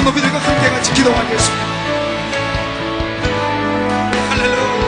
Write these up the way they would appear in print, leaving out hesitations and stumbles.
성도들과 함께 같이 기도하겠습니다. 할렐루야.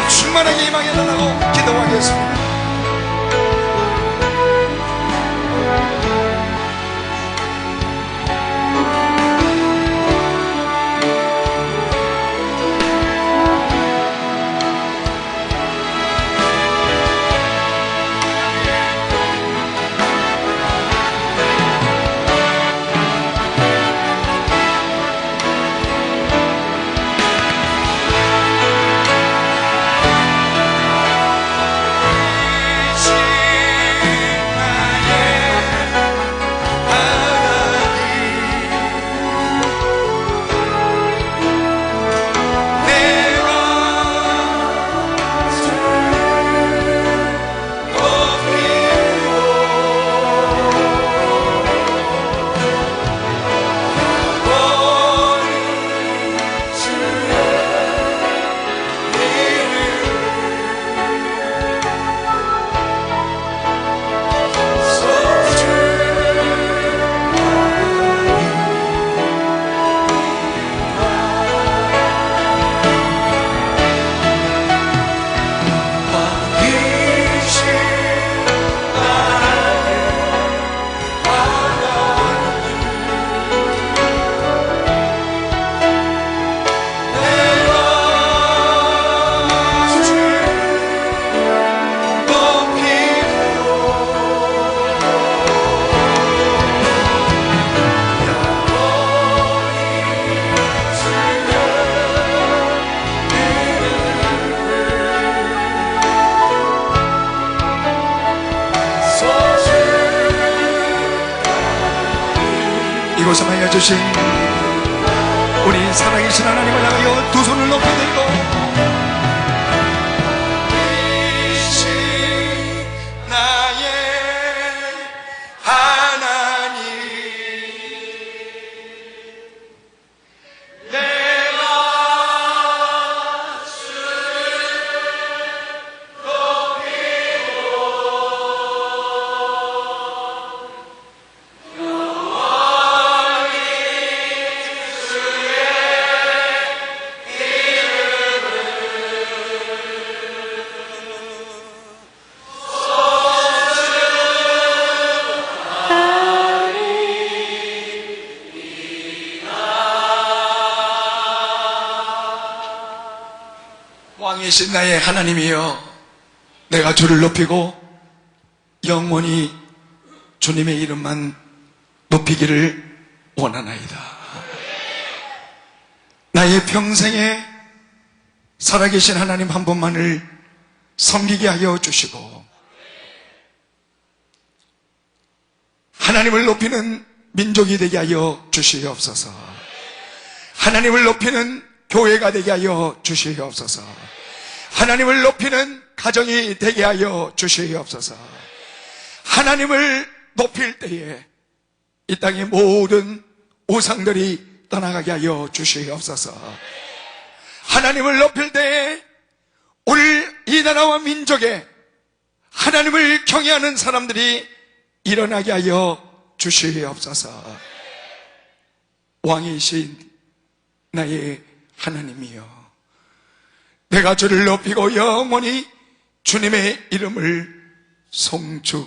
충만하게 임하게달라고 기도하겠습니다. 이곳에 만나 주신 우리 살아계신 하나님을 향하여 두 손을 높이 들고 나의 하나님 내가 왕이신 나의 하나님이여, 내가 주를 높이고 영원히 주님의 이름만 높이기를 원하나이다. 나의 평생에 살아계신 하나님 한 분만을 섬기게 하여 주시고 하나님을 높이는 민족이 되게 하여 주시옵소서. 하나님을 높이는 교회가 되게 하여 주시옵소서. 하나님을 높이는 가정이 되게 하여 주시옵소서. 하나님을 높일 때에 이 땅의 모든 우상들이 떠나가게 하여 주시옵소서. 하나님을 높일 때 우리 이 나라와 민족에 하나님을 경외하는 사람들이 일어나게 하여 주시옵소서. 왕이신 나의 하나님이여, 내가 주를 높이고 영원히 주님의 이름을 송축하리이다.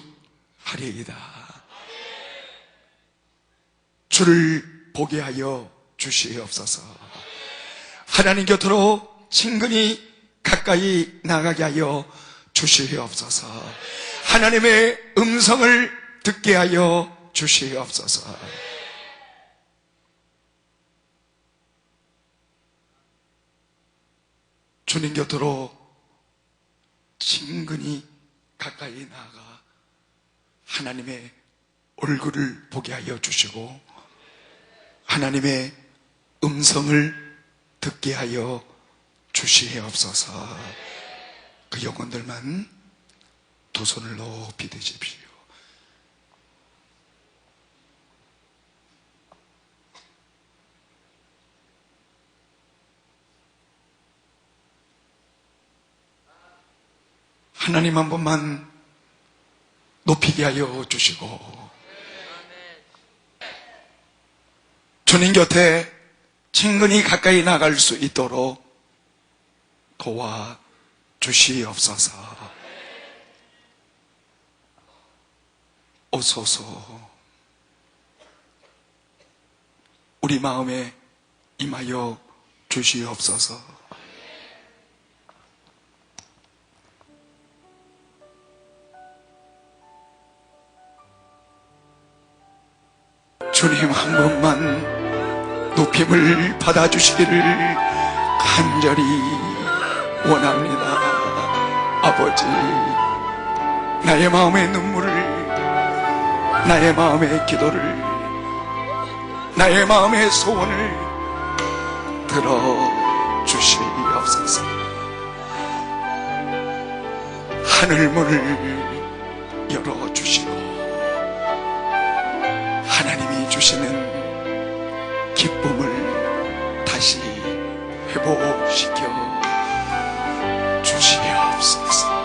주를 보게 하여 주시옵소서. 하나님 곁으로 친근히 가까이 나가게 하여 주시옵소서. 하나님의 음성을 듣게 하여 주시옵소서. 주님 곁으로 친근히 가까이 나아가 하나님의 얼굴을 보게 하여 주시고 하나님의 음성을 듣게 하여 주시옵소서. 그 영혼들만 두 손을 높이 드십시오. 하나님 한 번만 높이게 하여 주시고 주님 곁에 친근히 가까이 나갈 수 있도록 도와 주시옵소서. 오소서. 우리 마음에 임하여 주시옵소서. 주님 한 번만 높임을 받아주시기를 간절히 원합니다. 아버지, 나의 마음의 눈물을, 나의 마음의 기도를, 나의 마음의 소원을 들어주시옵소서. 하늘문을 열어주시고 하나님이 주시는 기쁨을 다시 회복시켜 주시옵소서.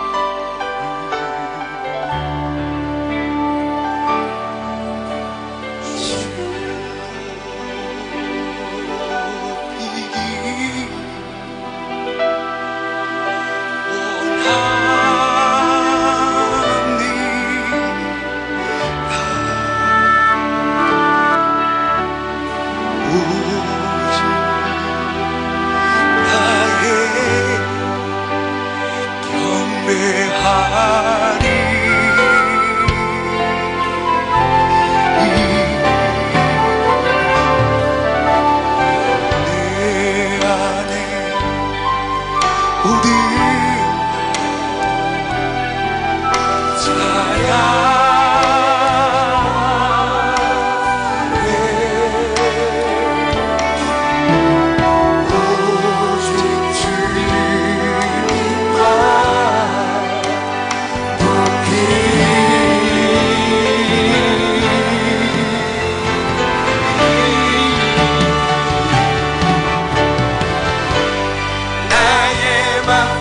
나의 맘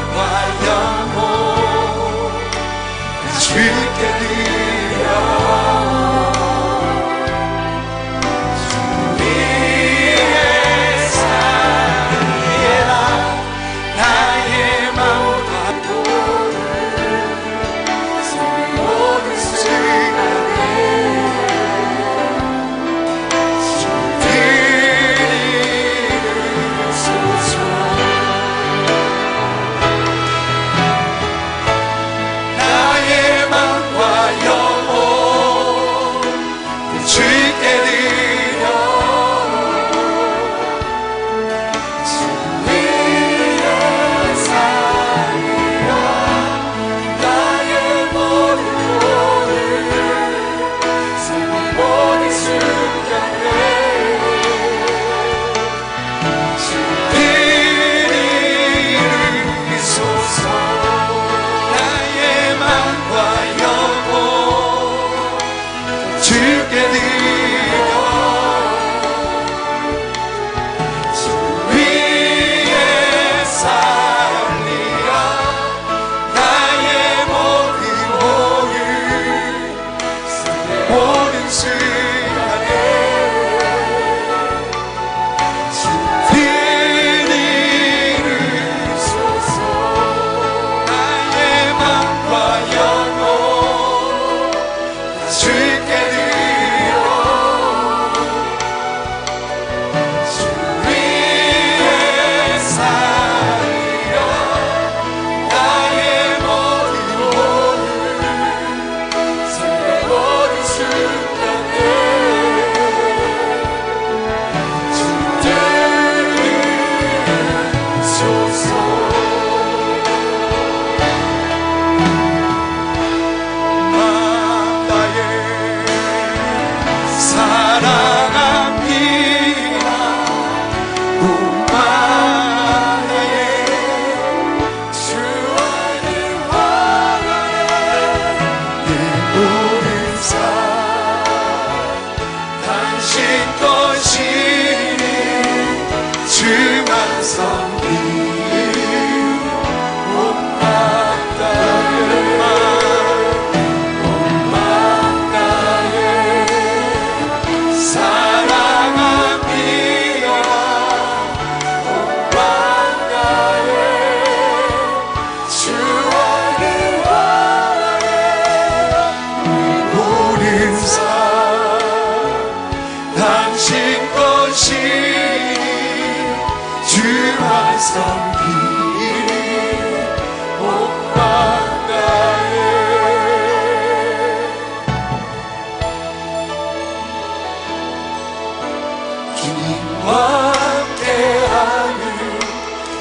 주님과 함께하는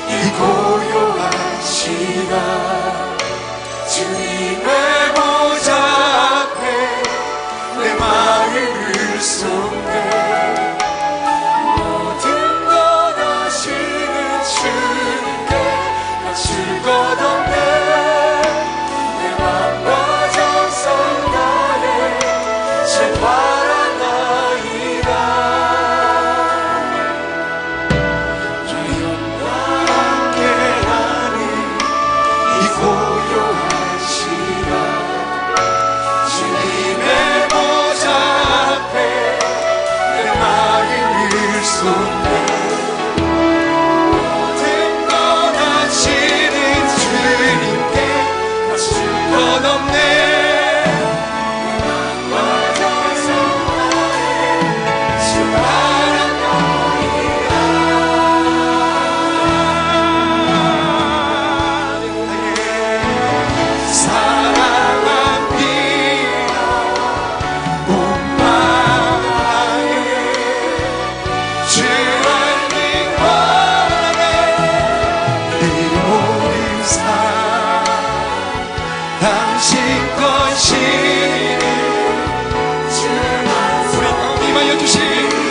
이 고요한 시간 주님의 보좌 앞에 내 마음을 쏟네 모든 것 아시는 주님께 감출 것 없네 내 맘과 정성 다해 바라나이다 주님과 함께하는 이 고요한 시간 주님의 보좌 앞에 내 마음을 쏟네 모든 것 아시는 주님께 감출 것 없네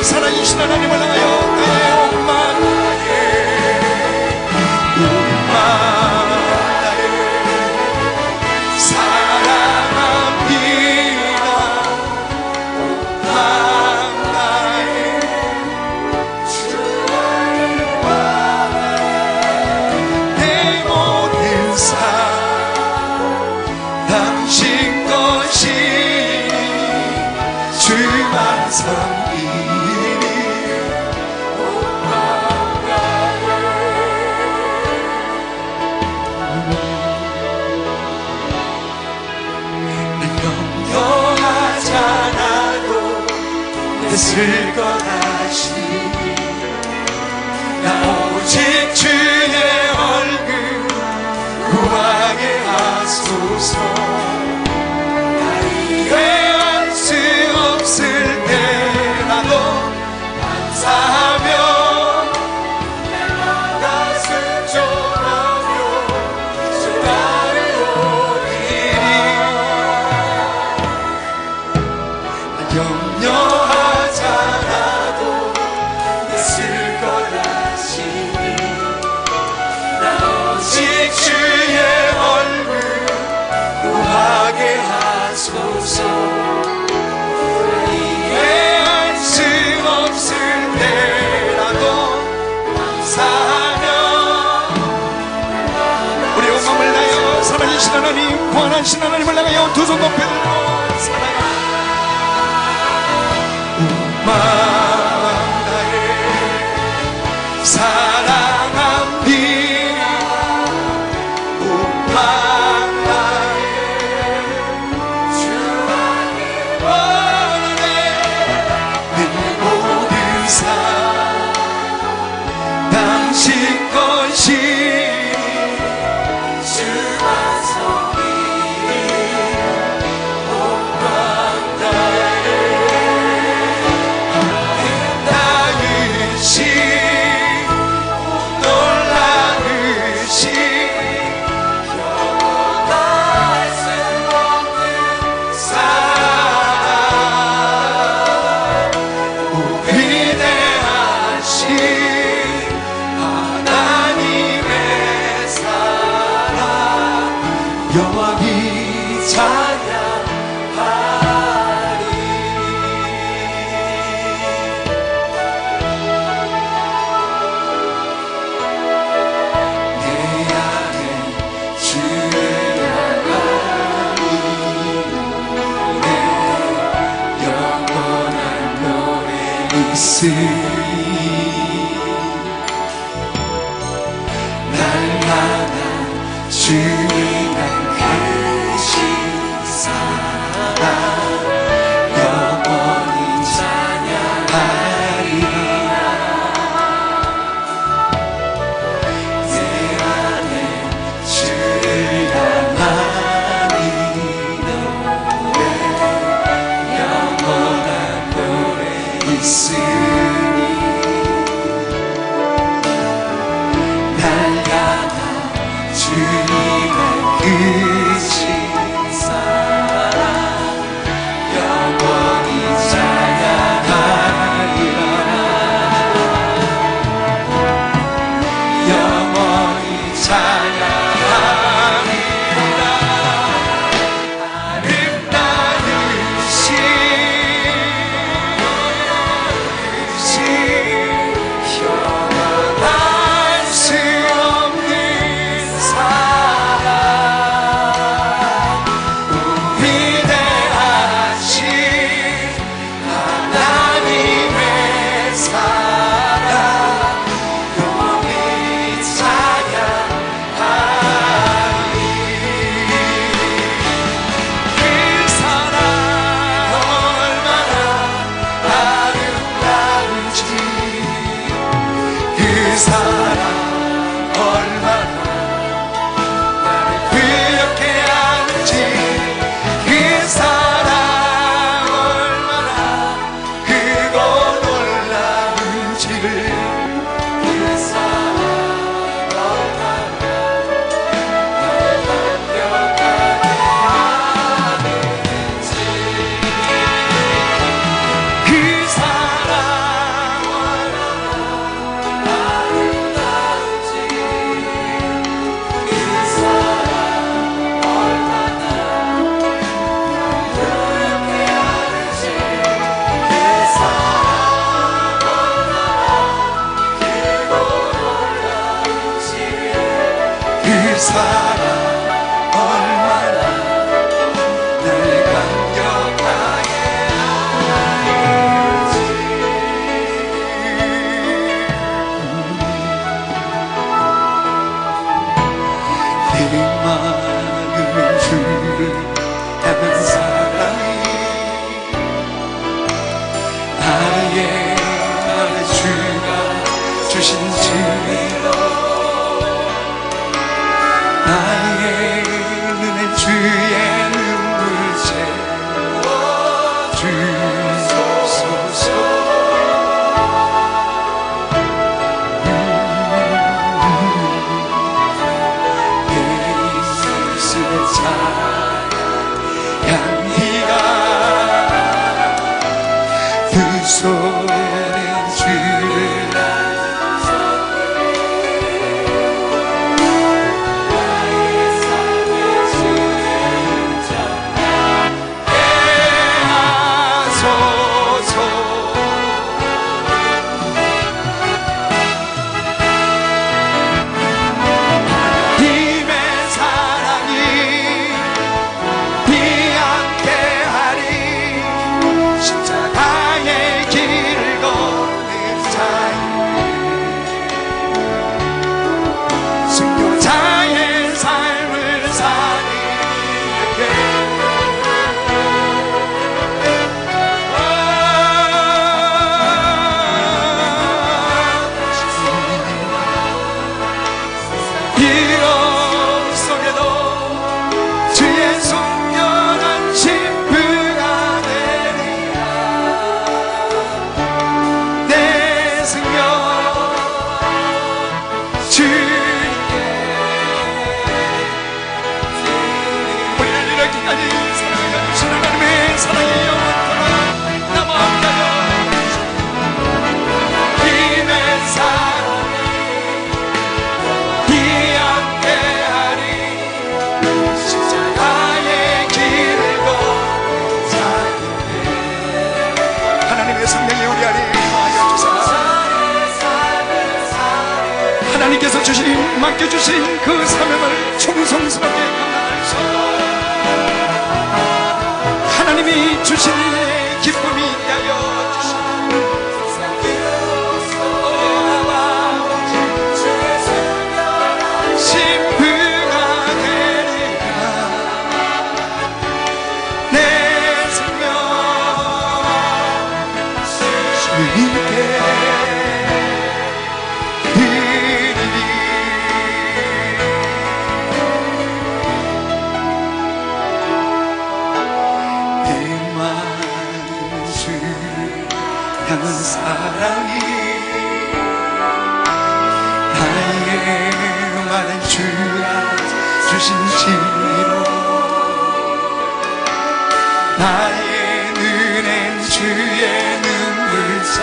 살아계신 하나님을 향하여 나의 욕망 나의 사랑합니다 욕망 나의 주의 내 모든 삶 당신 것이니 주만 섬기니 쓸 것 하시니 나 오직 주의 얼굴 구하게 하소서 나 이해할 수 없을 때라도 감사하며 내 가슴 좁아며 주 따르오리니 염려 주의 얼굴 구하게 하소서 이해할 수 없을 때라도 감사하며 우리 영광을 다하여 살아계신 하나님 부활하신 하나님을 향하여 두 손 높여 들고 사랑합니다 있으니 날마다 주님의 크신 사랑 영원히 찬양하리라. 내 안에 주를 향하니 노래 영원한 노래 있으니 날마다 주님의 크신 사랑 영원히 찬양하리라. 영원히 찬양하리라. 아름다우신 영원할 수 없는 사랑 위대하신 하나님의 사랑 영원히 찬양하리. 그 사랑 얼마나 아름다운지 그 사랑 얼마나 나를 부엽게 하는지 그 사랑 얼마나 크고 놀라운지를 그 사랑 얼마나 나를 감격하게 하는지 그 사랑 얼마나 아름다운지 그 사랑 얼마나 부엽게 하는지 그 사랑 얼마나 크고 놀라운지 그 사랑 얼마나 날 감격하게 하는지. 내 마음은 주를 향한 사랑이 나의 주가 주신 지혜로 나의 눈에 주의 눈물 채워주소서. 내 입술의 찬양 향기가 두 손에 주를 님의 사랑이 네 함께하리. 십자가의 길을 걷는 자의 순교자의 삶을 사는 이에게 비록 속에도 주의 속련한 신부가 되리라. 내 생명 주님께 우리를 이렇게까지 사랑해 주신 하나님의 사랑이 영원토록 남아가려. 님의 사랑이 네 함께하리. 십자가의 길을 걷는 자에게 하나님의 성령이 우리 안에 임하여 주사. 하나님께서 주신 맡겨주신 그 사명을 충성스럽게 감당하시고 하나님이 주신 기쁨이 있게 하여 주시옵소서. 많은 주가 주신 진리로 나의 눈엔 주의 눈물새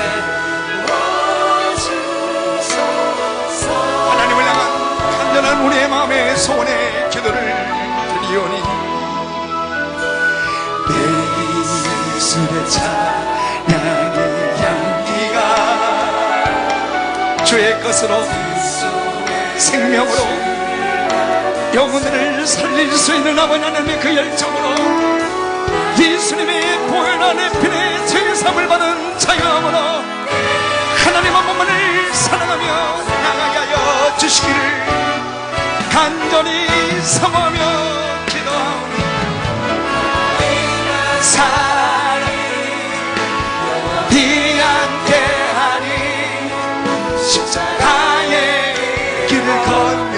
하나님을 향한 간절한 우리의 마음의 소원의 기도를 드리오니 내 입술의 찬양의 향기가 주의 것으로 생명으로 영혼을 살릴 수 있는 아버지 하나님의 그 열정으로 예수님의 보혈 안에 피의 제사함을 받은 자유함으로 하나님 한 분만을 사랑하며 나가게 하여 주시기를 간절히 사모하며 기도하오니 사랑이 함께 하니 십자가의 길을 걷는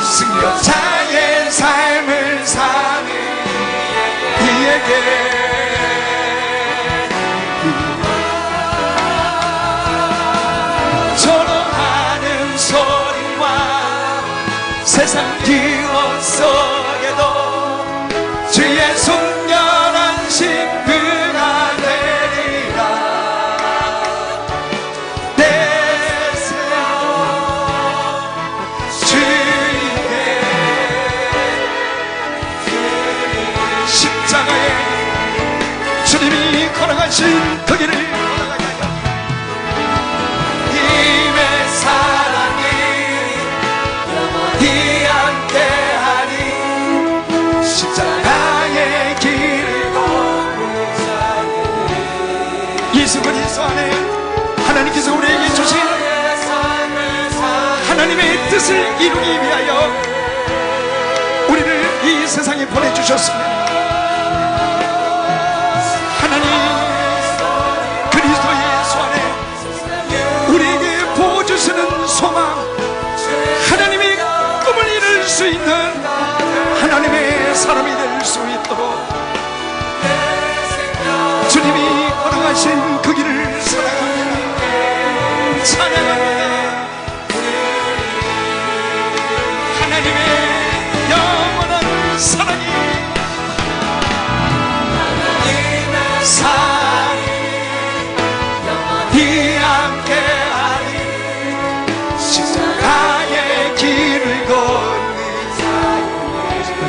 승려자의 삶을 사는 이에게 절호하는 소리와 세상 기억 속에도 주의 순결한 신부가 되리라 내세워 주님께 십자가에 주님이 걸어가신 그 길을 걸어가게 하여 힘의 사랑이 영원히 함께하리 십자가의 길을 걷는 자에게 예수 그리스도 안에 하나님께서 우리에게 주신 하나님의 뜻을 이루기 위하여 우리를 이 세상에 보내주셨습니다. 하나님 그리스도 예수 안에 우리에게 보여주시는 소망 하나님의 꿈을 이룰 수 있는 하나님의 사람이 될 수 있도록 주님이 걸어가신 그 길을 사랑합니다. 찬양합니다. 하나님의 영원한 사랑이 이 함께하니 십자가의 길을 걷는 자에게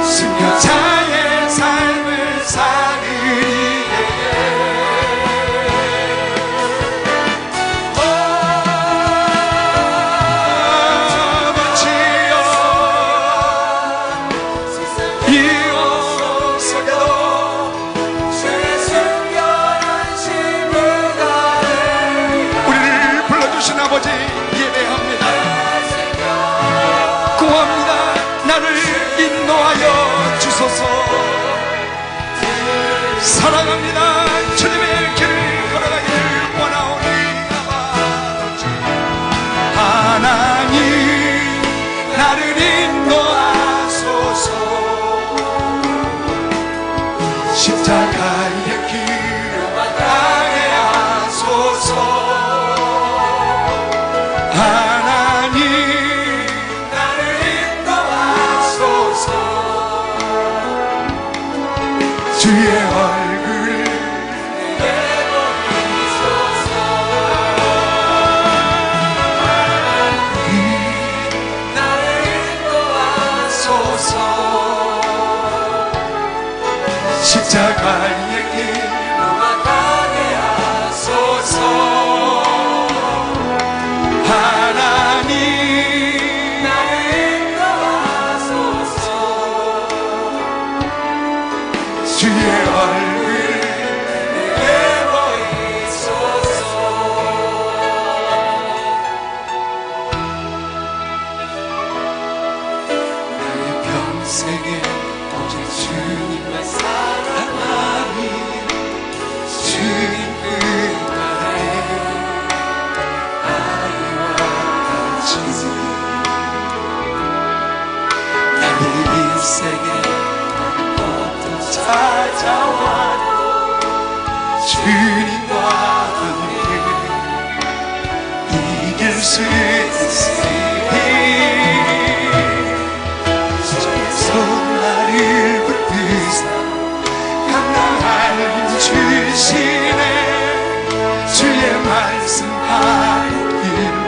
승려자의 삶을 사는 이에게 아버지여 이곳 속에도 주의 순결한 신부가 우리를 불러주신 아버지 예배합니다. 구합니다. 나를 인도하여 주소서. 사랑합니다. 주님의 길을 걸어가기를 원하오니 아버지 하나님 나를 인도하소서. 십자가의 길을 가게 하소서. 하나님 나를 인도하소서. 주의 얼굴을 내게 보이소서. 나를 인도하소서. 십자가의 길로 가게 하소서. 하나님 나를 인도하소서. 주의 얼굴 내게 보이소서. 나의 평생에 오직 주님만 사랑하니 주님 그 나라에 아이와 같이 나의 인생에 찾아와도 주님과 함께 이길 수 있으리 주께서 나를 붙드사 강lang한 주시네 주의 말씀 바른 길로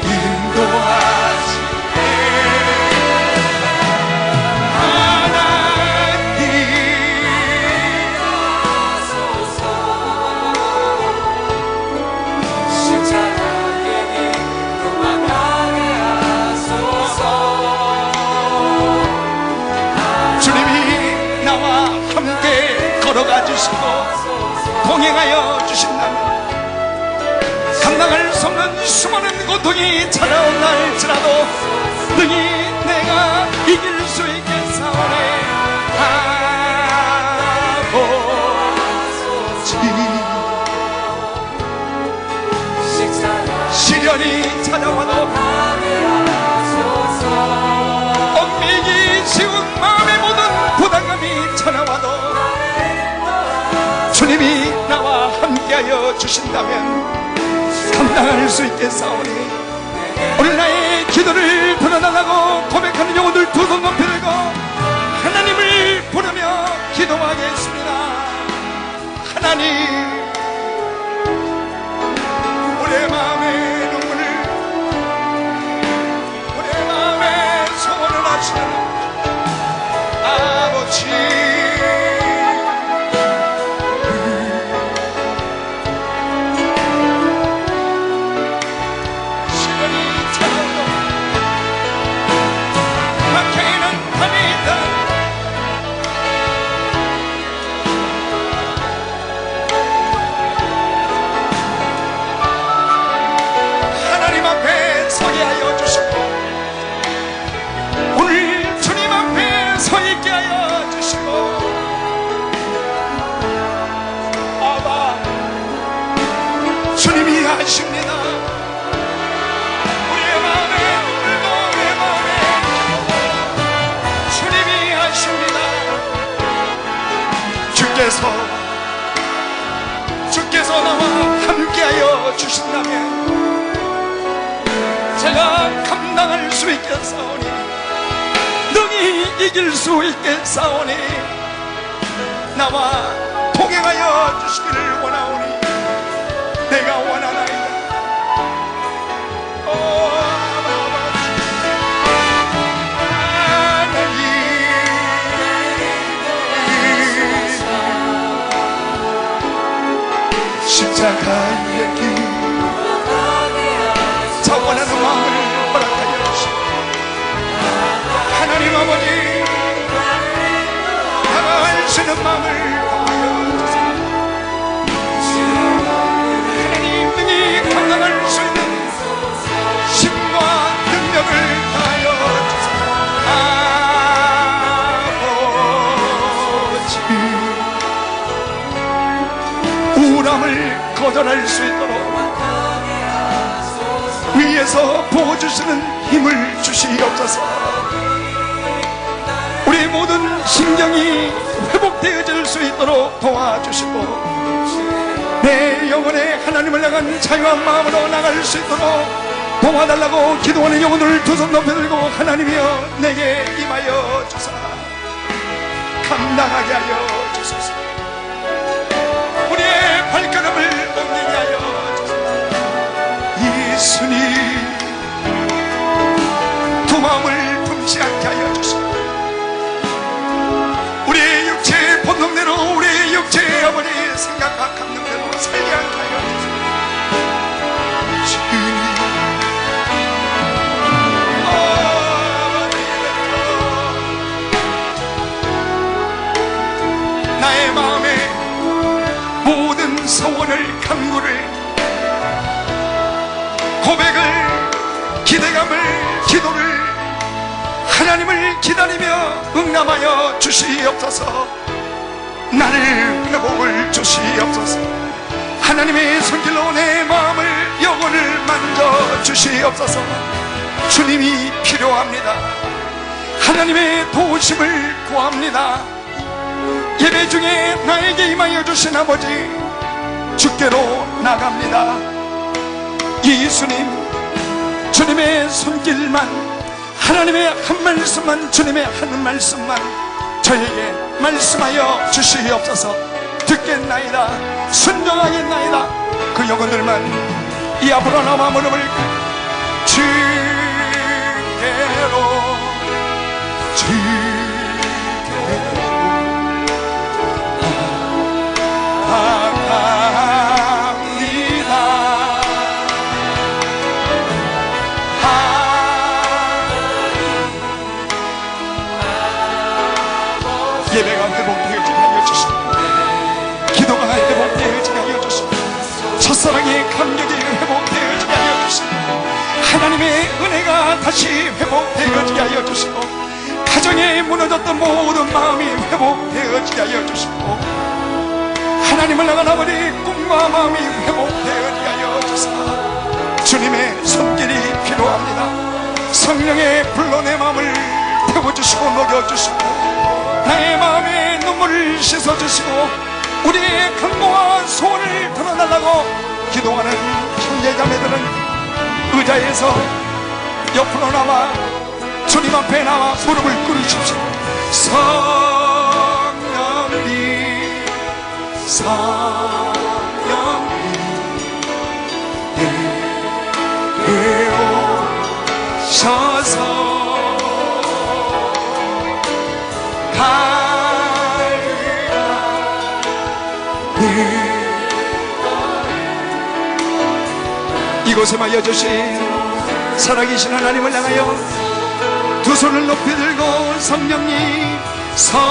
인도하시네 하나님 십자가의 도망가게 하소서. 주님이 나와 함께 걸어가 주시고 동행하여 주신다면 감당할 수 없는 수많은 고통이 찾아온다 할지라도 능히 내가 이길 수 있겠사오니 아버지 시련이 찾아와도 얽매이기 쉬운 마음의 모든 부담감이 찾아와도 주님이 나와 함께하여 주신다면 감당할 수 있겠사오니 오늘 나의 기도를 들어달라고 고백하는 영혼들 두 손 높이 들고 하나님을 부르며 기도하겠습니다. 하나님 우리의 마음의 눈물을 우리의 마음의 소원을 하시는 아버지 하십니다. 우리의 마음에 눈물도 우리의 마음에 주님이 하십니다. 주께서 나와 함께하여 주신다면 제가 감당할 수 있겠사오니 능히 이길 수 있겠사오니 나와 동행하여 주시기를 원하오니 내가 원하나이다. 오 아버지 하나님 십자가의 길 자원하는 마음을 허락하여 주시고 하나님 아버지 다가가시는 마음을 허락하여 주시고 감당할 수 있는 힘과 능력을 다하여 주세요. 아버지 우울함을 거절할 수 있도록 위에서 부어주시는 힘을 주시옵소서. 우리 모든 신경이 회복되어질 수 있도록 도와주시고 내 영혼에 하나님을 향한 자유한 마음으로 나갈 수 있도록 도와달라고 기도하는 영혼을 두 손 높여 들고 하나님이여 내게 임하여 주사 감당하게 하여 주소서. 우리의 발걸음을 옮기게 하여 주소서. 예수님 두 마음을 품지 않게 하여 주소서. 우리의 육체의 본능대로 우리의 육체의 어머니 생각과 감정대로 살게 하여 주소서. 주님 나의 마음에 모든 소원을 간구를 고백을 기대감을 기도를 하나님을 기다리며 응답하여 주시옵소서. 나를 회복을 주시옵소서. 하나님의 손길로 내 마음을 영혼을 만져 주시옵소서. 주님이 필요합니다. 하나님의 도우심을 구합니다. 예배 중에 나에게 임하여 주신 아버지, 주께로 나갑니다. 예수님, 주님의 손길만, 하나님의 한 말씀만, 주님의 한 말씀만 저에게 말씀하여 주시옵소서. 듣겠나이다, 순종하겠나이다. 그 영혼들만 이 앞으로 나와 무릎을 주께로 예배가 회복되어지게 하여 주시고, 기도가 회복되어지게 하여 주시고, 첫사랑의 감격이 회복되어지게 하여 주시고, 하나님의 은혜가 다시 회복되어지게 하여 주시고, 가정에 무너졌던 모든 마음이 회복되어지게 하여 주시고, 하나님을 향한 아버지 꿈과 마음이 회복되어지게 하여 주사, 주님의 손길이 필요합니다. 성령의 불로 내 마음을 태워주시고 녹여주시고, 나의 마음에 눈물을 씻어주시고, 우리의 간구와 소원을 들어달라고 기도하는 형제자매들은 의자에서 옆으로 나와 주님 앞에 나와 무릎을 꿇으십시오. 성령님, 성령님 내게 오셔서 이곳에만 여주신 살아계신 하나님을 향하여 두 손을 높이 들고, 성령님, 성령님,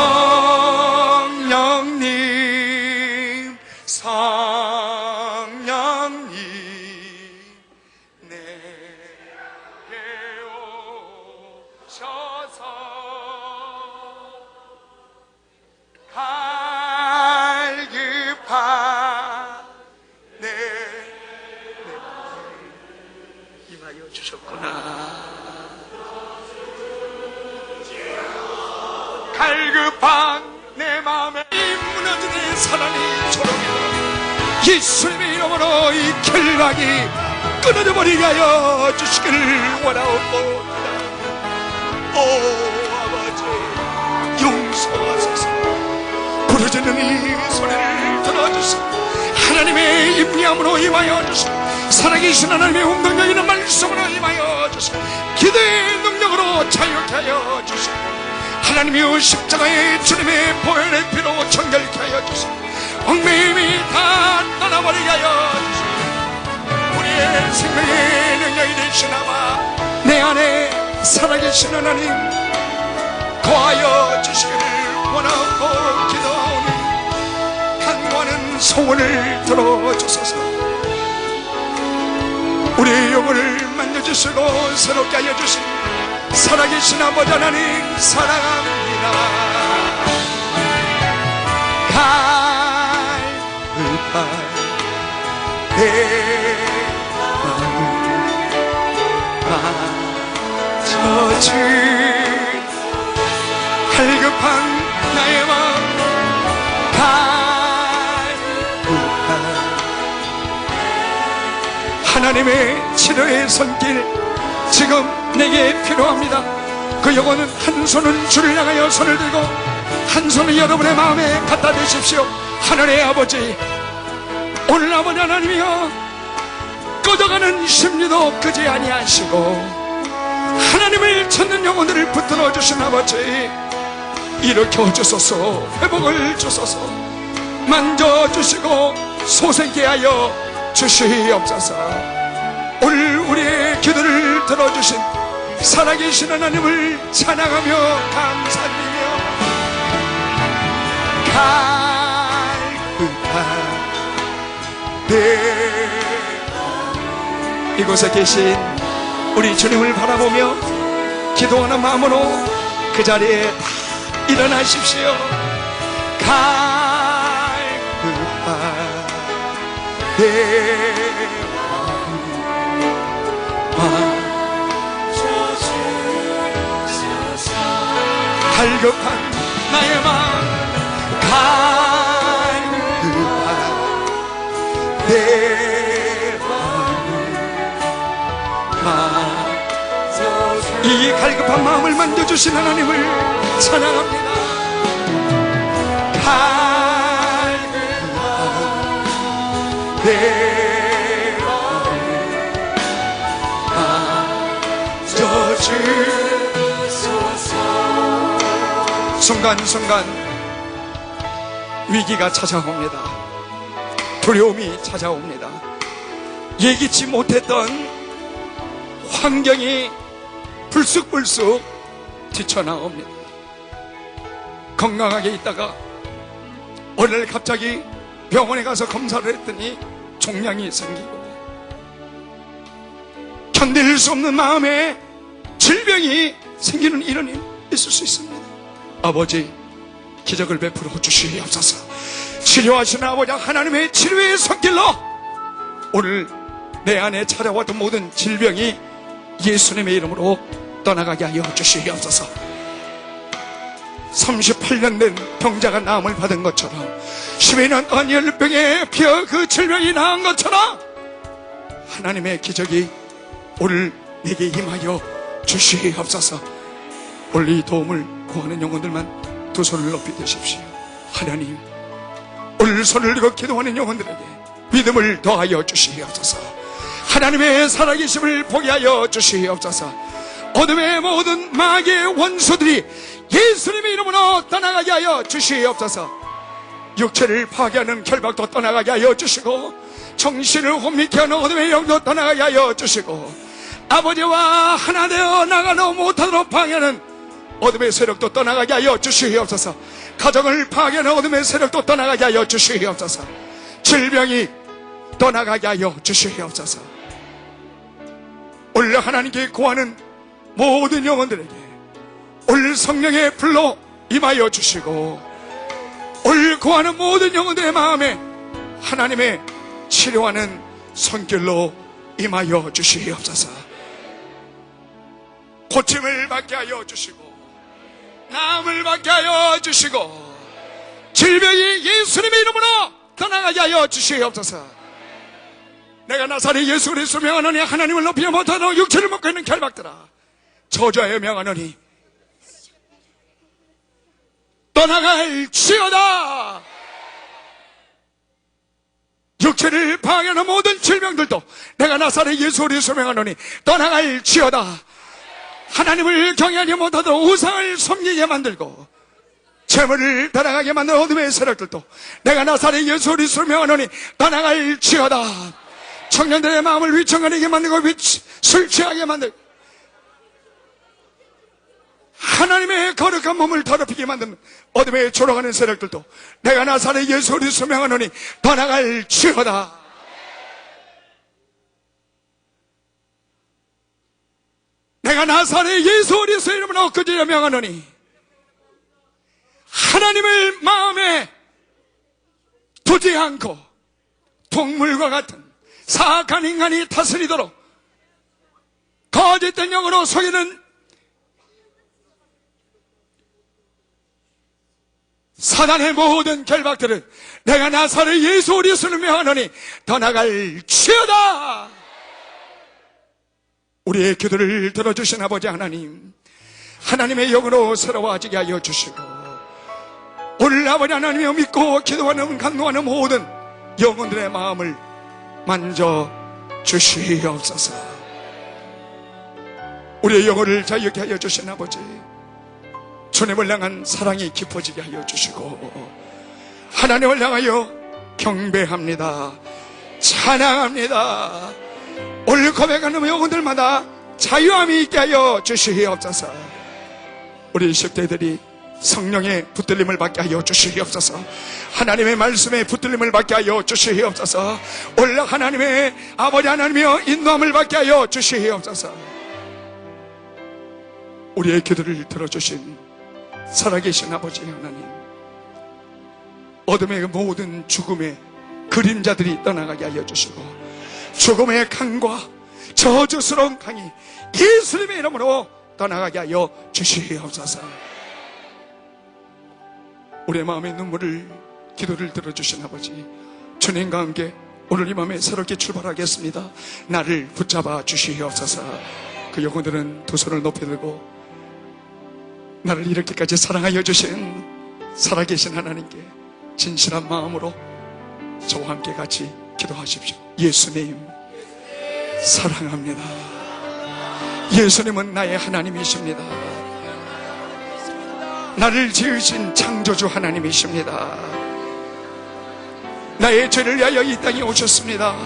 성령님 내게 오셔서 갈급한 내 임하여 주셨구나. 갈급한 내 마음에 무너진 내 사랑이 초롱이다. 예수님의 이름으로 이 결박이 끊어져 버리게 하여 주시기를 원하옵니다. 오 아버지, 용서하소서. 부르짖는 이 소리를 들어주시고, 하나님의 임함으로 임하여 주시고, 살아계신 하나님의 운동력이는 말씀으로 임하여 주시고, 기도의 능력으로 자유케 하여 주시고, 하나님의 십자가의 주님의 보혈의 피로 정결케 하여 주시고, 얽매임이 다 떠나버리게 하여 주시고, 우리의 생명의 능력이 되시나마 내 안에 살아계신 하나님 거하여 주시기를 원하고 기도하오니, 간구하는 소원을 들어주소서. 우리의 영혼을 만져주시고 새롭게 하여 주신 살아계신 아버지 하나님 사랑합니다. 갈급한 내 마음을 맞춰준, 갈급한 나의 마음, 갈급한 하나님의 치료의 손길 지금 내게 필요합니다. 그 영혼은 한 손은 주를 향하여 손을 들고 한 손은 여러분의 마음에 갖다 대십시오. 하늘의 아버지, 오늘 아버지 하나님이여, 꺼져가는 심리도 끄지 아니하시고 하나님을 찾는 영혼들을 붙들어 주신 아버지, 일으켜 주소서. 회복을 주소서. 만져주시고 소생케 하여 주시옵소서. 오늘 우리의 기도를 들어주신 살아계신 하나님을 찬양하며 감사드리며, 갈급한 내 이곳에 계신 우리 주님을 바라보며 기도하는 마음으로 그 자리에 다 일어나십시오. 갈급한 내 갈급한 나의 마음, 갈급한 마음을 만져주신 하나님을 찬양합니다. 갈급한 내 만져주소서. 순간순간 위기가 찾아옵니다. 두려움이 찾아옵니다. 예기치 못했던 환경이 불쑥불쑥 뛰쳐나옵니다. 건강하게 있다가 어느 날 갑자기 병원에 가서 검사를 했더니 종양이 생기고 견딜 수 없는 마음에 질병이 생기는 이런 일 있을 수 있습니다. 아버지, 기적을 베풀어 주시옵소서. 치료하시는 아버지 하나님의 치료의 손길로 오늘 내 안에 찾아왔던 모든 질병이 예수님의 이름으로 떠나가게 하여 주시옵소서. 38년 된 병자가 나음을 받은 것처럼 12년 동안 열병에 피어 그 질병이 나은 것처럼 하나님의 기적이 오늘 내게 임하여 주시옵소서. 오늘 이 도움을 구하는 영혼들만 두 손을 높이 드십시오. 하나님, 오늘 손을 들고 기도하는 영혼들에게 믿음을 더하여 주시옵소서. 하나님의 살아계심을 보게 하여 주시옵소서. 어둠의 모든 마귀의 원수들이 예수님의 이름으로 떠나가게 하여 주시옵소서. 육체를 파괴하는 결박도 떠나가게 하여 주시고 정신을 혼미케 하는 어둠의 영도 떠나가게 하여 주시고 아버지와 하나 되어 나가려 못하도록 방해하는 어둠의 세력도 떠나가게 하여 주시옵소서. 가정을 파괴하는 어둠의 세력도 떠나가게 하여 주시옵소서. 질병이 떠나가게 하여 주시옵소서. 오늘 하나님께 구하는 모든 영혼들에게 오늘 성령의 불로 임하여 주시고 오늘 구하는 모든 영혼들의 마음에 하나님의 치료하는 손길로 임하여 주시옵소서. 고침을 받게 하여 주시고 나음을 받게 하여 주시고 질병이 예수님의 이름으로 떠나가게 하여 주시옵소서. 내가 나사렛 예수 그리스도 명하노니 하나님을 높이며 못하도록 육체를 먹고 있는 결박들아 저주하여 명하노니 떠나갈지어다. 육체를 방해하는 모든 질병들도 내가 나사렛 예수 그리스도 명하노니 떠나갈지어다. 하나님을 경외하지 못하도록 우상을 섬기게 만들고 재물을 따라가게 만든 어둠의 세력들도 내가 나사렛 예수 그리스도 명하노니 떠나갈지어다. 청년들의 마음을 위청거리게 만들고 술 취하게 만들고 하나님의 거룩한 몸을 더럽히게 만든 어둠에 졸아가는 세력들도 내가 나사렛 예수 그리스도 명하노니 떠나갈지어다. 내가 나사렛 예수 그리스도 이름으로 엊그제야 명하노니 하나님을 마음에 두지 않고 동물과 같은 사악한 인간이 다스리도록 거짓된 영으로 속이는 사단의 모든 결박들은 내가 나사렛 예수 그리스도를 명하노니 떠나갈지어다. 우리의 기도를 들어주신 아버지 하나님, 하나님의 영으로 새로워지게 하여 주시고 오늘 아버지 하나님을 믿고 기도하는 간구하는 모든 영혼들의 마음을 만져 주시옵소서. 우리의 영혼을 자유케 하여 주신 아버지, 주님을 향한 사랑이 깊어지게 하여 주시고 하나님을 향하여 경배합니다. 찬양합니다. 오늘 고백하는 영혼들마다 자유함이 있게 하여 주시옵소서. 우리 10대들이 성령의 붙들림을 받게 하여 주시옵소서. 하나님의 말씀에 붙들림을 받게 하여 주시옵소서. 오늘 하나님의 아버지 하나님의 인도함을 받게 하여 주시옵소서. 우리의 기도를 들어주신 살아계신 아버지 하나님, 어둠의 모든 죽음의 그림자들이 떠나가게 하여 주시고 죽음의 강과 저주스러운 강이 예수님의 이름으로 떠나가게 하여 주시옵소서. 우리의 마음의 눈물을 기도를 들어주신 아버지, 주님과 함께 오늘 이 밤에 새롭게 출발하겠습니다. 나를 붙잡아 주시옵소서. 그 영혼들은 두 손을 높이 들고 나를 이렇게까지 사랑하여 주신 살아계신 하나님께 진실한 마음으로 저와 함께 같이 기도하십시오. 예수님 사랑합니다. 예수님은 나의 하나님이십니다. 나를 지으신 창조주 하나님이십니다. 나의 죄를 위하여 이 땅에 오셨습니다.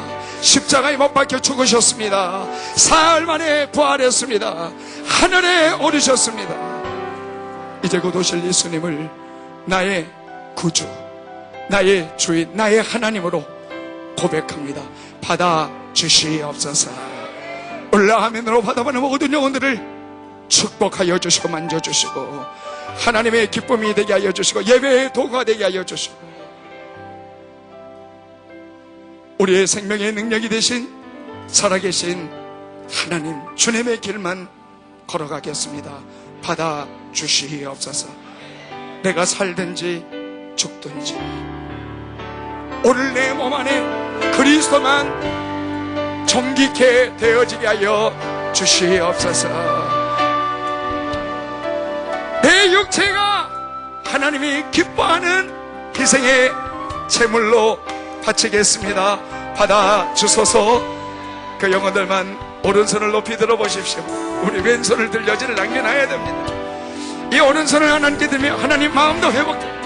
십자가에 못 박혀 죽으셨습니다. 사흘 만에 부활했습니다. 하늘에 오르셨습니다. 이제 곧 오실 예수님을 나의 구주, 나의 주인, 나의 하나님으로 고백합니다. 받아 주시옵소서. 올라가면으로 받아보는 모든 영혼들을 축복하여 주시고 만져주시고 하나님의 기쁨이 되게 하여 주시고 예배의 도구가 되게 하여 주시고 우리의 생명의 능력이 되신 살아계신 하나님 주님의 길만 걸어가겠습니다. 받아 주시옵소서. 내가 살든지 죽든지 오늘 내 몸 안에 그리스도만 정직해 되어지게 하여 주시옵소서. 내 육체가 하나님이 기뻐하는 희생의 제물로 바치겠습니다. 받아 주소서. 그 영혼들만 오른손을 높이 들어보십시오. 우리 왼손을 들려지를 남겨놔야 됩니다. 이 오른손을 하나님께 들면 하나님 마음도 회복되고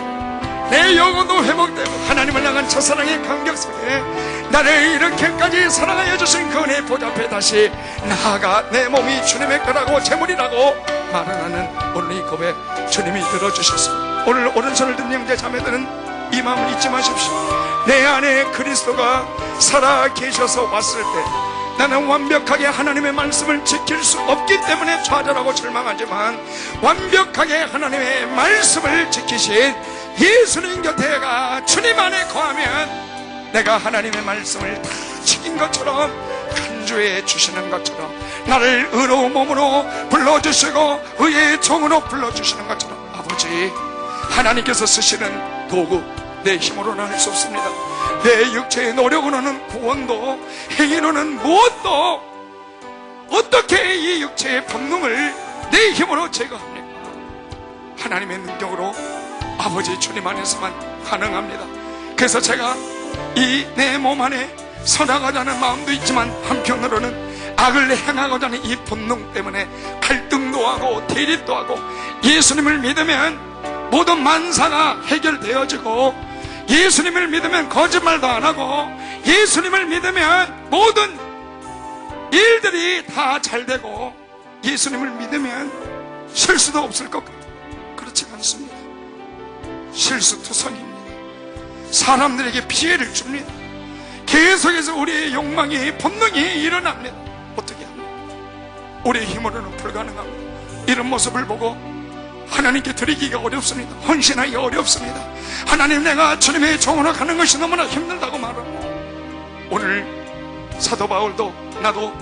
내 영혼도 회복되고 하나님을 향한 첫사랑의 감격 속에 나를 이렇게까지 사랑하여 주신 그 은혜의 보좌 앞에 다시 나아가 내 몸이 주님의 거라고 제물이라고 말하는 오늘 이 고백 주님이 들어주셨습니다. 오늘 오른손을 든 형제 자매들은 이 마음을 잊지 마십시오. 내 안에 그리스도가 살아 계셔서 왔을 때 나는 완벽하게 하나님의 말씀을 지킬 수 없기 때문에 좌절하고 절망하지만 완벽하게 하나님의 말씀을 지키신 예수님 곁에 가 주님 안에 거하면 내가 하나님의 말씀을 다 지킨 것처럼 간주해 주시는 것처럼 나를 의로운 몸으로 불러주시고 의의 종으로 불러주시는 것처럼 아버지 하나님께서 쓰시는 도구 내 힘으로는 할 수 없습니다. 내 육체의 노력으로는 구원도 행위로는 무엇도 어떻게 이 육체의 본능을 내 힘으로 제거합니까? 하나님의 능력으로 아버지 주님 안에서만 가능합니다. 그래서 제가 이 내 몸 안에 선하고자 하는 마음도 있지만 한편으로는 악을 행하고자 하는 이 본능 때문에 갈등도 하고 대립도 하고 예수님을 믿으면 모든 만사가 해결되어지고 예수님을 믿으면 거짓말도 안 하고 예수님을 믿으면 모든 일들이 다 잘 되고 예수님을 믿으면 실수도 없을 것 같아요. 그렇지 않습니다. 실수투성입니다. 사람들에게 피해를 줍니다. 계속해서 우리의 욕망이 본능이 일어납니다. 어떻게 합니까? 우리의 힘으로는 불가능합니다. 이런 모습을 보고 하나님께 드리기가 어렵습니다. 헌신하기가 어렵습니다. 하나님 내가 주님의 종으로 가는 것이 너무나 힘들다고 말합니다. 오늘 사도 바울도 나도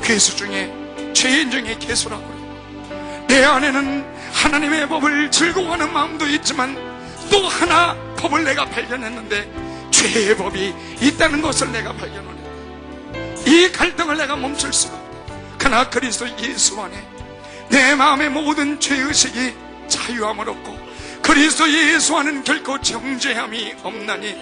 괴수 중에 죄인 중에 괴수라고 그래요. 내 안에는 하나님의 법을 즐거워하는 마음도 있지만 또 하나 법을 내가 발견했는데 죄의 법이 있다는 것을 내가 발견했다. 이 갈등을 내가 멈출 수가 없다. 그러나 그리스도 예수 안에 내 마음의 모든 죄의식이 자유함을 얻고 그리스도 예수 안은 결코 정죄함이 없나니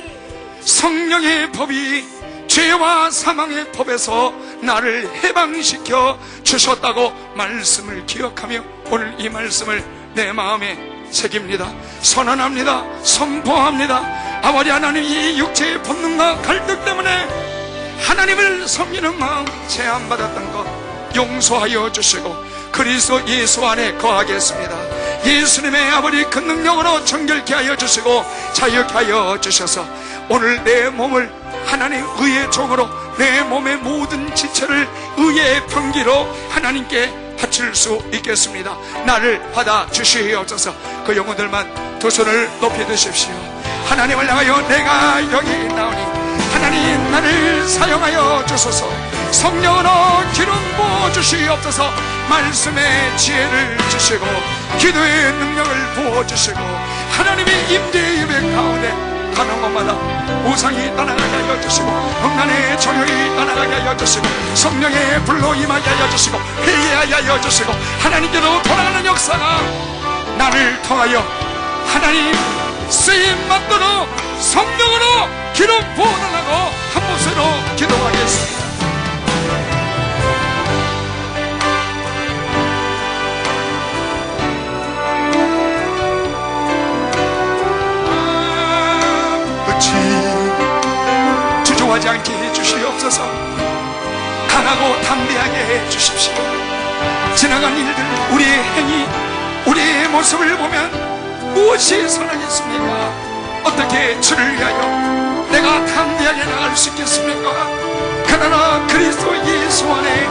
성령의 법이 죄와 사망의 법에서 나를 해방시켜 주셨다고 말씀을 기억하며 오늘 이 말씀을 내 마음에 새깁니다. 선언합니다. 선포합니다. 아버지 하나님 이 육체의 본능과 갈등 때문에 하나님을 섬기는 마음 제한받았던 것 용서하여 주시고 그리스도 예수 안에 거하겠습니다. 예수님의 아버지 그 능력으로 정결케 하여 주시고 자유케 하여 주셔서 오늘 내 몸을 하나님 의의 종으로 내 몸의 모든 지체를 의의 병기로 하나님께 바칠 수 있겠습니다. 나를 받아 주시옵소서. 그 영혼들만 두 손을 높이 드십시오. 하나님을 향하여 내가 여기 나오니 하나님 나를 사용하여 주소서. 성령으로 기름 부어 주시옵소서. 말씀의 지혜를 주시고 기도의 능력을 부어 주시고 하나님의 임재의 예배 가운데 가는 곳마다 우상이 떠나가게 하여 주시고 음란의 정욕이 떠나가게 돌아가게 하여 주시고 성령의 불로 임하게 하여 주시고 회개하게 하여 주시고 하나님께로 돌아가는 역사가 나를 통하여 하나님 쓰임받도록 성령으로 기름 부어달라고 한 목소리로 기도하겠습니다. 주저하지 않게 해주시옵소서. 강하고 담대하게 해주십시오. 지나간 일들, 우리의 행위, 우리의 모습을 보면 무엇이 선하겠습니까? 어떻게 주를 위하여 내가 담대하게 나갈 수 있겠습니까? 그러나 그리스도 예수 안에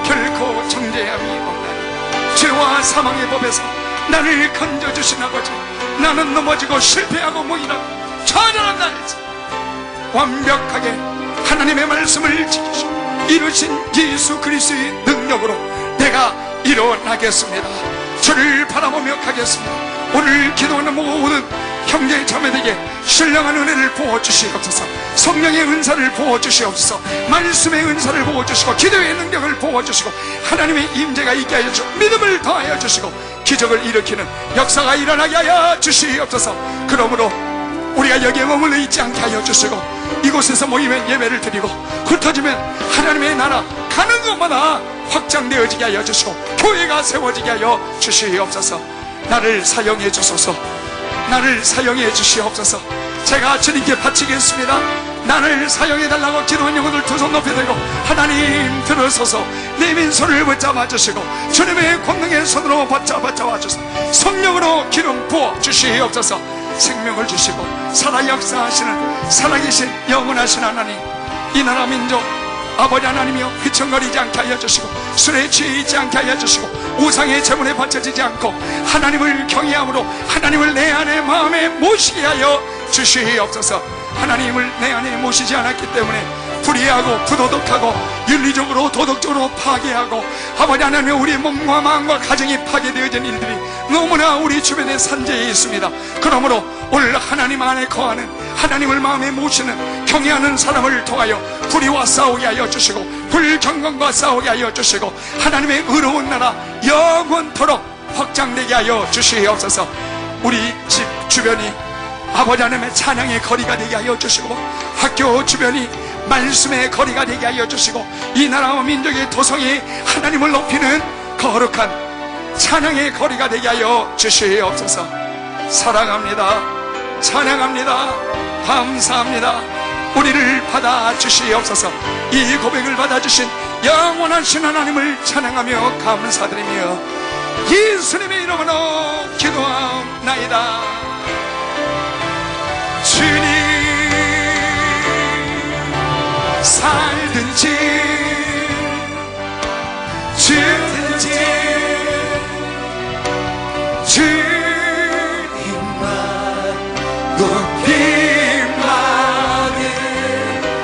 결코 정죄함이 없나니 죄와 사망의 법에서 나를 건져주신 아버지, 나는 넘어지고 실패하고 무기라고 좌절한다 할지 완벽하게 하나님의 말씀을 지키시고 이루신 예수 그리스도의 능력으로 내가 일어나겠습니다. 주를 바라보며 가겠습니다. 오늘 기도하는 모든 형제 자매들에게 신령한 은혜를 부어주시옵소서. 성령의 은사를 부어주시옵소서. 말씀의 은사를 부어주시고 기도의 능력을 부어주시고 하나님의 임재가 있게 하여 주시고 믿음을 더하여 주시고 기적을 일으키는 역사가 일어나게 하여 주시옵소서. 그러므로 우리가 여기에 머물러 있지 않게 하여 주시고 이곳에서 모이면 예배를 드리고 흩어지면 하나님의 나라 가는 곳마다 확장되어지게 하여 주시고 교회가 세워지게 하여 주시옵소서. 나를 사용해 주소서. 나를 사용해 주시옵소서. 제가 주님께 바치겠습니다. 나를 사용해 달라고 기도한 영혼들 두 손 높이 들고 하나님 들어서서 내 민소를 붙잡아 주시고 주님의 권능의 손으로 붙잡아 주소서. 성령으로 기름 부어 주시옵소서. 생명을 주시고 살아 역사하시는 살아계신 영원하신 하나님, 이 나라 민족 아버지 하나님이여 휘청거리지 않게 하여 주시고 술에 취하지 않게 하여 주시고 우상의 제물에 바쳐지지 않고 하나님을 경외함으로 하나님을 내 안에 마음에 모시게 하여 주시옵소서. 하나님을 내 안에 모시지 않았기 때문에 불의하고 부도덕하고 윤리적으로 도덕적으로 파괴하고 아버지 하나님 우리 몸과 마음과 가정이 파괴되어진 일들이 너무나 우리 주변에 산재해 있습니다. 그러므로 오늘 하나님 안에 거하는 하나님을 마음에 모시는 경외하는 사람을 통하여 불의와 싸우게 하여 주시고 불경건과 싸우게 하여 주시고 하나님의 의로운 나라 영원토록 확장되게 하여 주시옵소서. 우리 집 주변이 아버지 하나님의 찬양의 거리가 되게 하여 주시고 학교 주변이 말씀의 거리가 되게 하여 주시고 이 나라와 민족의 도성이 하나님을 높이는 거룩한 찬양의 거리가 되게 하여 주시옵소서. 사랑합니다. 찬양합니다. 감사합니다. 우리를 받아주시옵소서. 이 고백을 받아주신 영원하신 하나님을 찬양하며 감사드리며 예수님의 이름으로 기도하옵나이다. 주님 살든지 죽든지 주님만 높이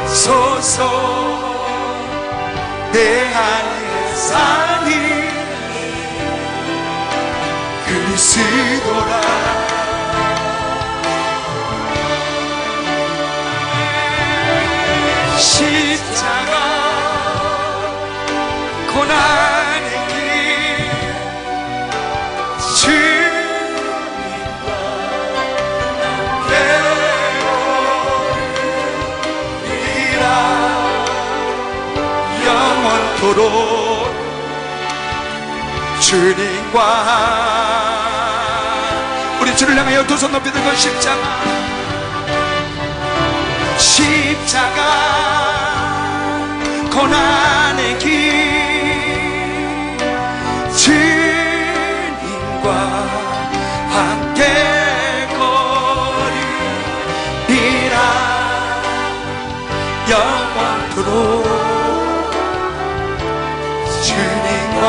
받으소서. 내 안에 사니 그리스도라. 십자가 고난의 길 주님과 함께하리라. 영원토록 주님과 우리 주를 향하여 두 손 높이 들고 십자가 고난의 길 주님과 함께 거리리라. 영원토록 주님과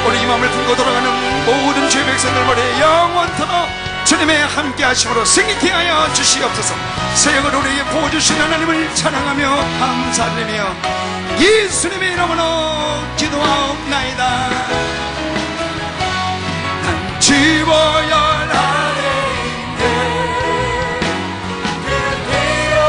우리 이 마음을 품고 돌아가는 모든 주의 백성들 머리에 영원토록 주님의 함께 하심으로 승리케 하여 주시옵소서. 새역을 우리에게 부어주신 하나님을 찬양하며 감사드리며 예수님의 이름으로 기도하옵나이다. 난 지워열 아래 있네. 그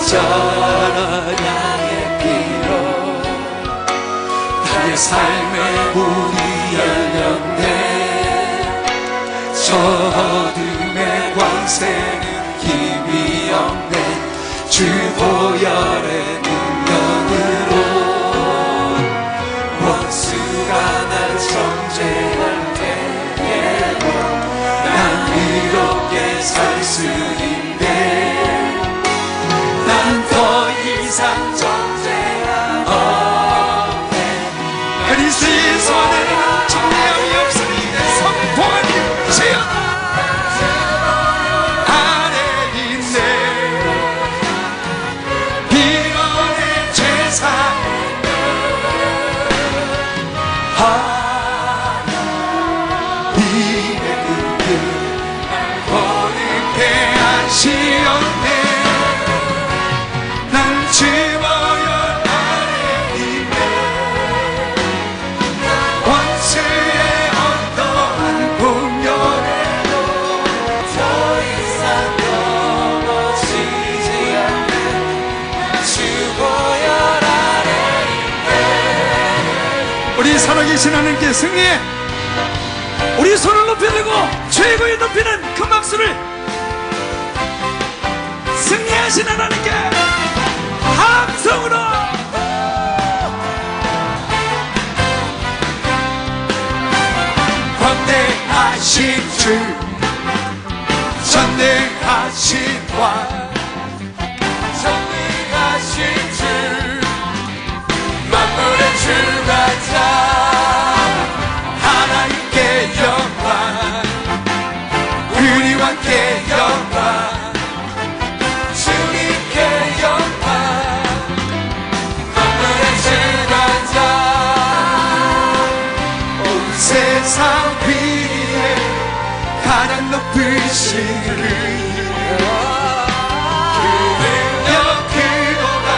십자가의 피로 나의 삶의 문이 열렸네. 저 어둠의 광세는 힘이 없네. 주 보혈의 능력으로 원수가 날 정죄할 때에도 난 이롭게 살 수 있네. 난 더 이상 정죄가 없네. 그리스도에서는 정죄함이 없으니 선포하니 지어라. 안에 있네 비원의 죄사 하나님의 은혜 거룩해 하시었네. 난 주보혈 안에 있네. 원수의 어떠한 공격에도 더 이상 넘어지지 않는 주 보혈 안에 우리 살아계신 하나님께 승리해. 우리 손을 높여들고 최고의 높이는 그 박수를 승리하신 하나님께 함성으로 광대하신 주 전능하신 왕 전능하신 주 만물의 주관자 하나님께 영광 우리와 함께 영광 주님께 영광 만물의 주관자 온 세상 위에 가장 높으신 능력 그보다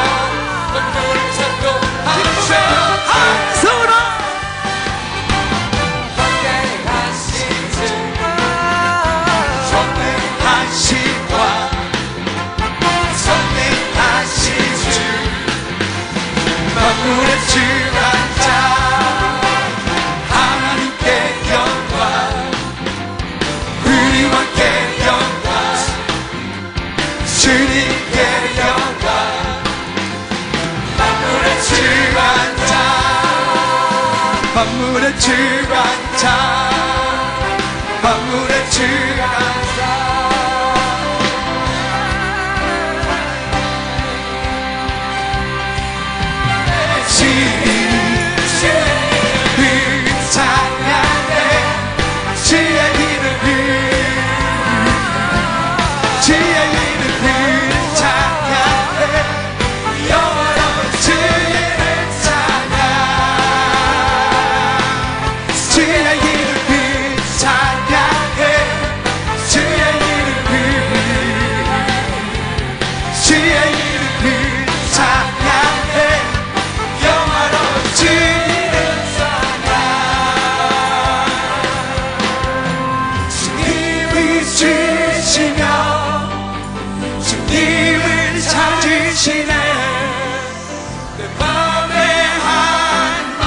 만물을 찾고 함성으로 광대하신 주 전능하신 왕 전능하신 주 만물의 주관자 하나님께 영광 우리와 함께 영광 주님께 영광 만물의 주관자 만물의 주관자 만물의 주관자 주님을 찬양해 주의 이름을 찬양해 영원한 주의 이름 찬양 주의 이름을 찬양해 주의 이름을 찬양해 영원한 주의 이름 찬양 주님을 주시며 주님을 찾으시네 내 맘의 한마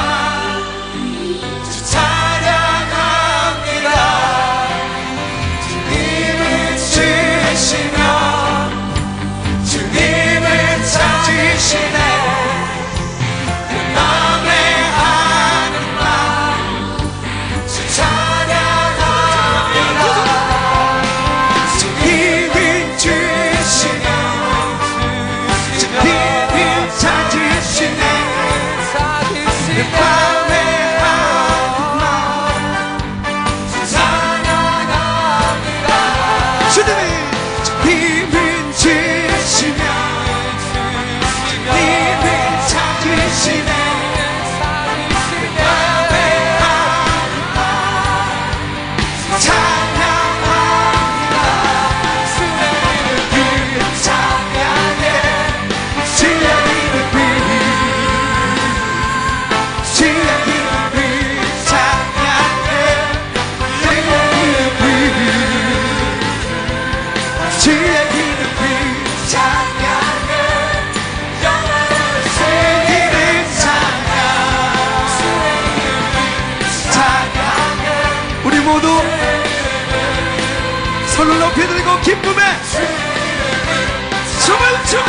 주 찬양합니다 주님을 주시며 주님을 찾으시네 내 맘의 한마 주 찬양합니다 주님을 주시며 주님을 손을 높이 들고 기쁨에 춤을 춰.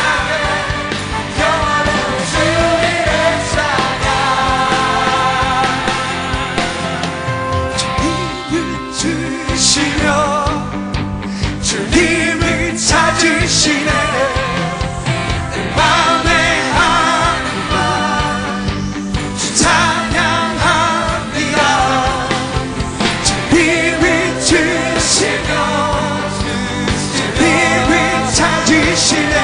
영원한 주님의 찬양 주님을 주시며 주님을 찾으시네. 내 맘에 한번 찬양합니다. 주님을 주시며 주님을 찾으시네.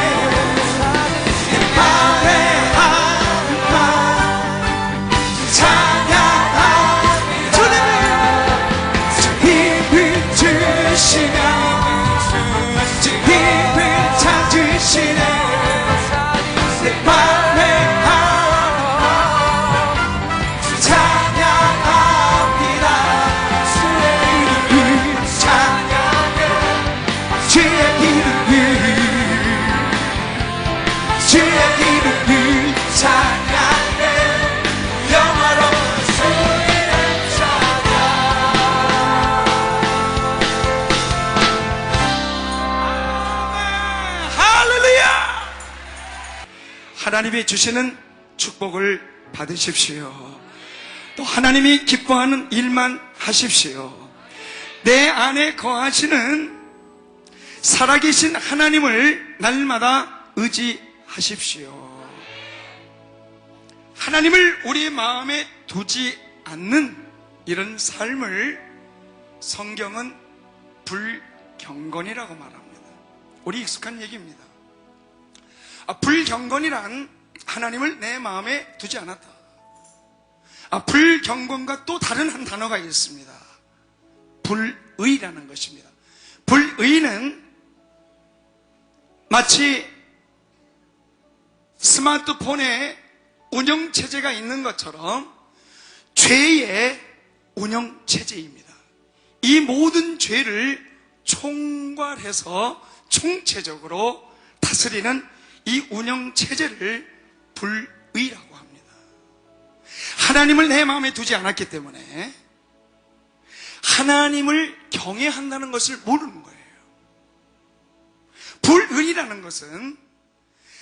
내 맘에 한번 찬양합니다. 주님을 주시며 주님을 찾으시네. 내 맘에 한번 찬양합니다. 주의 이름을 찬양해. 주의 이름을 찬양해. 영화로운 주의 할렐루야! 하나님이 주시는 축복을 받으십시오. 또 하나님이 기뻐하는 일만 하십시오. 내 안에 거하시는 살아계신 하나님을 날마다 의지하십시오. 하나님을 우리의 마음에 두지 않는 이런 삶을 성경은 불경건이라고 말합니다. 우리 익숙한 얘기입니다. 불경건이란 하나님을 내 마음에 두지 않았다. 불경건과 또 다른 한 단어가 있습니다. 불의라는 것입니다. 불의는 마치 스마트폰에 운영체제가 있는 것처럼 죄의 운영체제입니다. 이 모든 죄를 총괄해서 총체적으로 다스리는 이 운영체제를 불의라고 합니다. 하나님을 내 마음에 두지 않았기 때문에 하나님을 경외한다는 것을 모르는 거예요. 불의라는 것은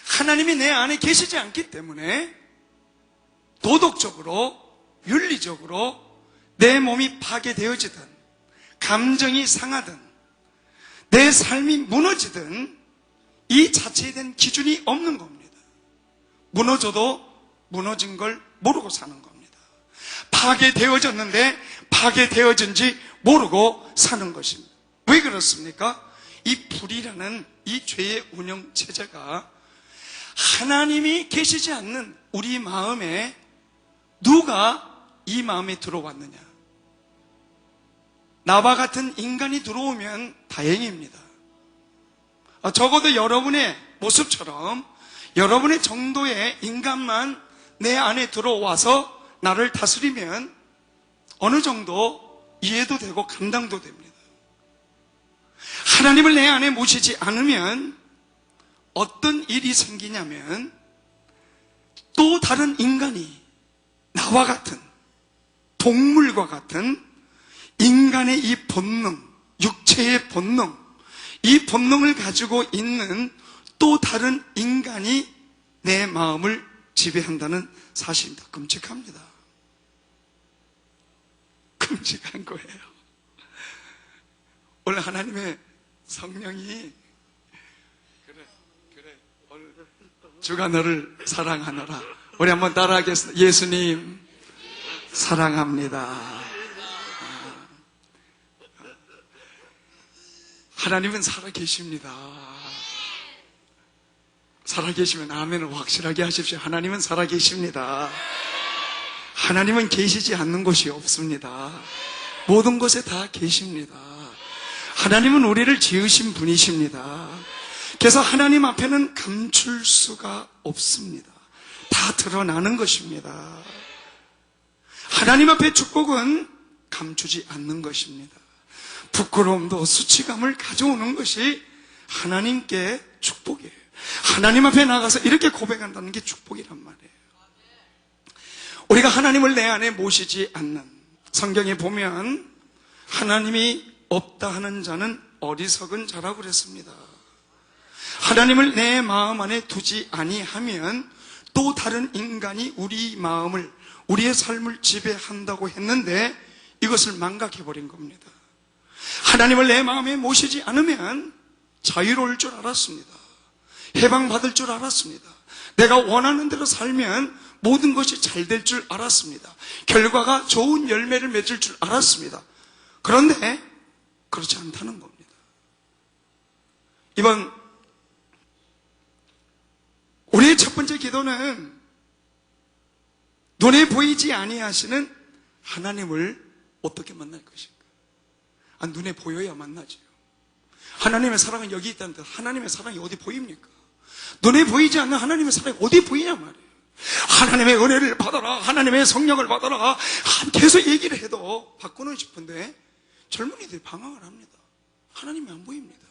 하나님이 내 안에 계시지 않기 때문에 도덕적으로, 윤리적으로 내 몸이 파괴되어지든 감정이 상하든 내 삶이 무너지든 이 자체에 대한 기준이 없는 겁니다. 무너져도 무너진 걸 모르고 사는 겁니다. 파괴되어졌는데 파괴되어진지 모르고 사는 것입니다. 왜 그렇습니까? 이 불이라는 이 죄의 운영체제가 하나님이 계시지 않는 우리 마음에 누가 이 마음에 들어왔느냐? 나와 같은 인간이 들어오면 다행입니다. 적어도 여러분의 모습처럼 여러분의 정도의 인간만 내 안에 들어와서 나를 다스리면 어느 정도 이해도 되고 감당도 됩니다. 하나님을 내 안에 모시지 않으면 어떤 일이 생기냐면 또 다른 인간이 나와 같은 동물과 같은 인간의 이 본능, 육체의 본능, 이 본능을 가지고 있는 또 다른 인간이 내 마음을 지배한다는 사실입니다. 끔찍합니다. 끔찍한 거예요. 오늘 하나님의 성령이 그래 오늘 주가 너를 사랑하노라. 우리 한번 따라하겠습니다. 예수님 사랑합니다. 하나님은 살아계십니다. 살아계시면 아멘을 확실하게 하십시오. 하나님은 살아계십니다. 하나님은 계시지 않는 곳이 없습니다. 모든 곳에 다 계십니다. 하나님은 우리를 지으신 분이십니다. 그래서 하나님 앞에는 감출 수가 없습니다. 다 드러나는 것입니다. 하나님 앞에 축복은 감추지 않는 것입니다. 부끄러움도 수치감을 가져오는 것이 하나님께 축복이에요. 하나님 앞에 나가서 이렇게 고백한다는 게 축복이란 말이에요. 우리가 하나님을 내 안에 모시지 않는, 성경에 보면 하나님이 없다 하는 자는 어리석은 자라고 그랬습니다. 하나님을 내 마음 안에 두지 아니하면 또 다른 인간이 우리 마음을, 우리의 삶을 지배한다고 했는데 이것을 망각해버린 겁니다. 하나님을 내 마음에 모시지 않으면 자유로울 줄 알았습니다. 해방받을 줄 알았습니다. 내가 원하는 대로 살면 모든 것이 잘 될 줄 알았습니다. 결과가 좋은 열매를 맺을 줄 알았습니다. 그런데 그렇지 않다는 겁니다. 이번 우리의 첫 번째 기도는 눈에 보이지 아니하시는 하나님을 어떻게 만날 것인가? 눈에 보여야 만나죠. 하나님의 사랑은 여기 있다는데 하나님의 사랑이 어디 보입니까? 눈에 보이지 않는 하나님의 사랑이 어디 보이냐 말이에요. 하나님의 은혜를 받아라, 하나님의 성령을 받아라, 계속 얘기를 해도 바꾸는 싶은데 젊은이들이 방황을 합니다. 하나님이 안 보입니다.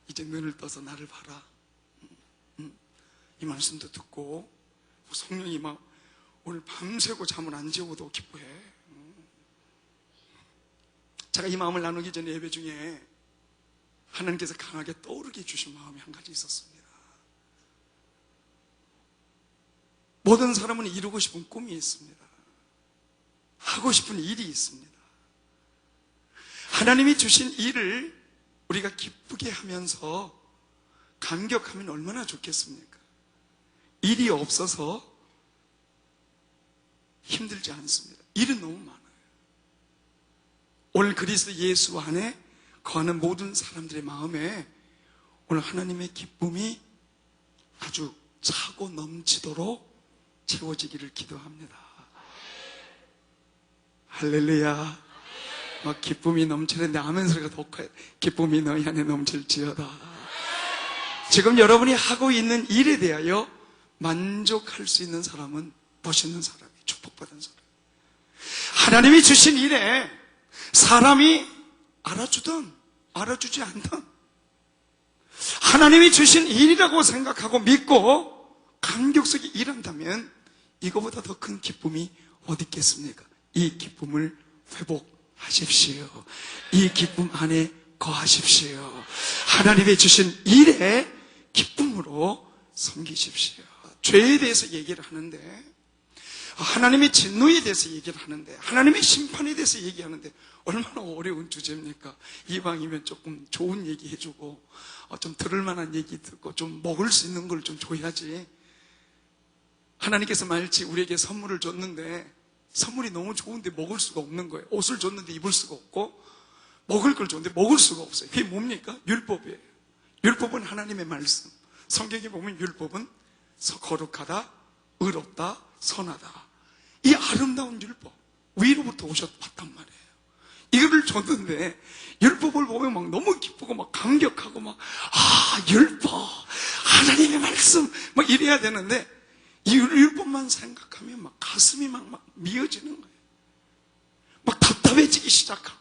이제 눈을 떠서 나를 봐라. 이 말씀도 듣고 성령이 막 오늘 밤새고 잠을 안 재워도 기뻐해. 제가 이 마음을 나누기 전에 예배 중에 하나님께서 강하게 떠오르게 해주신 마음이 한 가지 있었습니다. 모든 사람은 이루고 싶은 꿈이 있습니다. 하고 싶은 일이 있습니다. 하나님이 주신 일을 우리가 기쁘게 하면서 감격하면 얼마나 좋겠습니까? 일이 없어서 힘들지 않습니다. 일은 너무 많아요. 오늘 그리스도 예수 안에 거하는 모든 사람들의 마음에 오늘 하나님의 기쁨이 아주 차고 넘치도록 채워지기를 기도합니다. 할렐루야. 막 기쁨이 넘치는데 아멘 소리가 더 커요. 기쁨이 너희 안에 넘칠지어다. 지금 여러분이 하고 있는 일에 대하여 만족할 수 있는 사람은 멋있는 사람이, 축복받은 사람. 하나님이 주신 일에 사람이 알아주든 알아주지 않든 하나님이 주신 일이라고 생각하고 믿고 감격 속에 일한다면 이거보다 더 큰 기쁨이 어디 있겠습니까? 이 기쁨을 회복하십시오. 이 기쁨 안에 거하십시오. 하나님이 주신 일에 기쁨으로 섬기십시오. 죄에 대해서 얘기를 하는데, 하나님의 진노에 대해서 얘기를 하는데, 하나님의 심판에 대해서 얘기하는데 얼마나 어려운 주제입니까? 이왕이면 조금 좋은 얘기 해주고 좀 들을 만한 얘기 듣고 좀 먹을 수 있는 걸 좀 줘야지. 하나님께서 말치 우리에게 선물을 줬는데 선물이 너무 좋은데 먹을 수가 없는 거예요. 옷을 줬는데 입을 수가 없고 먹을 걸 줬는데 먹을 수가 없어요. 그게 뭡니까? 율법이에요. 율법은 하나님의 말씀. 성경에 보면 율법은 거룩하다, 의롭다, 선하다. 이 아름다운 율법 위로부터 오셨단 말이에요. 이거를 줬는데 율법을 보면 막 너무 기쁘고 막 감격하고 막 율법, 하나님의 말씀 막 이래야 되는데 이 율법만 생각하면 막 가슴이 막 미어지는 거예요. 막 답답해지기 시작하고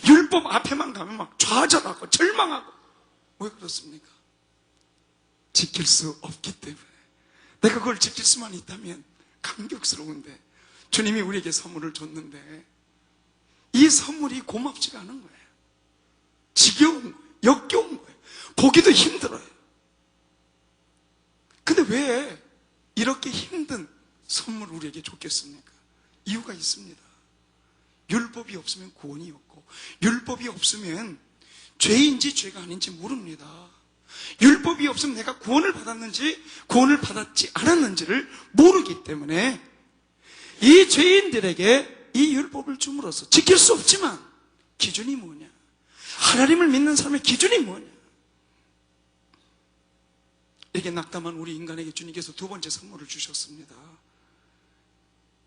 율법 앞에만 가면 막 좌절하고 절망하고. 왜 그렇습니까? 지킬 수 없기 때문에. 내가 그걸 지킬 수만 있다면 감격스러운데 주님이 우리에게 선물을 줬는데 이 선물이 고맙지가 않은 거예요. 지겨운 거예요. 역겨운 거예요. 보기도 힘들어요. 근데 왜 이렇게 힘든 선물을 우리에게 줬겠습니까? 이유가 있습니다. 율법이 없으면 구원이 없고 율법이 없으면 죄인지 죄가 아닌지 모릅니다. 율법이 없으면 내가 구원을 받았는지 구원을 받았지 않았는지를 모르기 때문에 이 죄인들에게 이 율법을 줌으로써 지킬 수 없지만 기준이 뭐냐? 하나님을 믿는 사람의 기준이 뭐냐? 이렇게 낙담한 우리 인간에게 주님께서 두 번째 선물을 주셨습니다.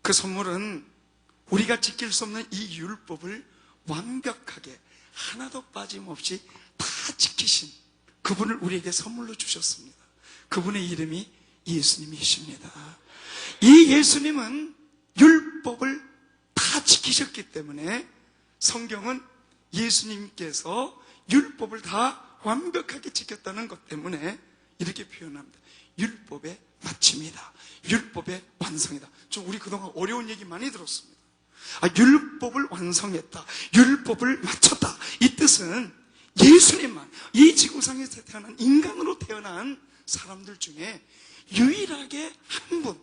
그 선물은 우리가 지킬 수 없는 이 율법을 완벽하게 하나도 빠짐없이 다 지키신 그분을 우리에게 선물로 주셨습니다. 그분의 이름이 예수님이십니다. 이 예수님은 율법을 다 지키셨기 때문에 성경은 예수님께서 율법을 다 완벽하게 지켰다는 것 때문에 이렇게 표현합니다. 율법의 마침이다. 율법의 완성이다. 좀 우리 그동안 어려운 얘기 많이 들었습니다. 율법을 완성했다, 율법을 마쳤다. 이 뜻은 예수님만, 이 지구상에서 태어난, 인간으로 태어난 사람들 중에 유일하게 한 분,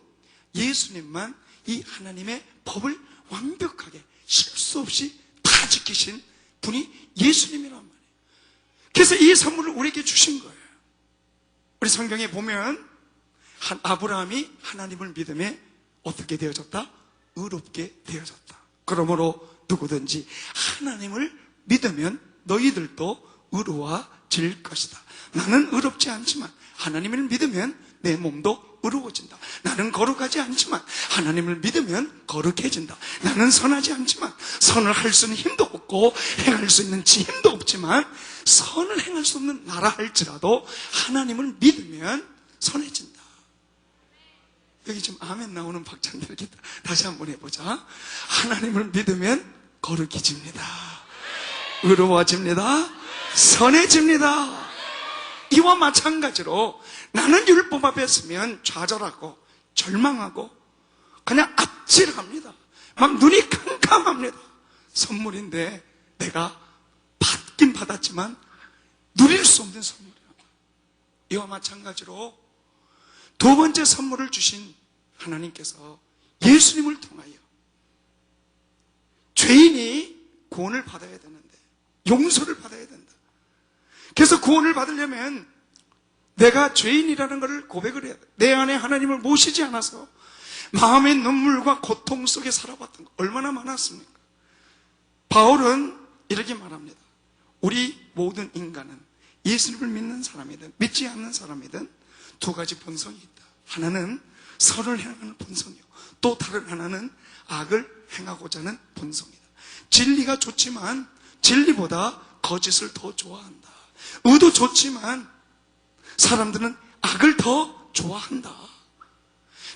예수님만 이 하나님의 법을 완벽하게 실수 없이 다 지키신 분이 예수님이란 말이에요. 그래서 이 선물을 우리에게 주신 거예요. 우리 성경에 보면 아브라함이 하나님을 믿음에 어떻게 되어졌다? 의롭게 되어졌다. 그러므로 누구든지 하나님을 믿으면 너희들도 의로워질 것이다. 나는 의롭지 않지만 하나님을 믿으면 내 몸도 의로워진다. 나는 거룩하지 않지만 하나님을 믿으면 거룩해진다. 나는 선하지 않지만 선을 할 수 있는 힘도 없고 행할 수 있는 힘도 없지만 선을 행할 수 없는 나라 할지라도 하나님을 믿으면 선해진다. 여기 지금 아멘 나오는 박찬들 기다. 다시 한번 해보자. 하나님을 믿으면 거룩해집니다. 의로워집니다. 선해집니다. 이와 마찬가지로 나는 율법 앞에 서면 좌절하고 절망하고 그냥 아찔합니다. 막 눈이 캄캄합니다. 선물인데 내가 받긴 받았지만 누릴 수 없는 선물이에요. 이와 마찬가지로 두 번째 선물을 주신 하나님께서 예수님을 통하여 죄인이 구원을 받아야 되는데, 용서를 받아야 된다. 그래서 구원을 받으려면 내가 죄인이라는 것을 고백을 해야 돼. 내 안에 하나님을 모시지 않아서 마음의 눈물과 고통 속에 살아봤던 거 얼마나 많았습니까? 바울은 이렇게 말합니다. 우리 모든 인간은 예수님을 믿는 사람이든 믿지 않는 사람이든 두 가지 본성이 있다. 하나는 선을 행하는 본성이요, 또 다른 하나는 악을 행하고자 하는 본성이다. 진리가 좋지만 진리보다 거짓을 더 좋아한다. 의도 좋지만 사람들은 악을 더 좋아한다.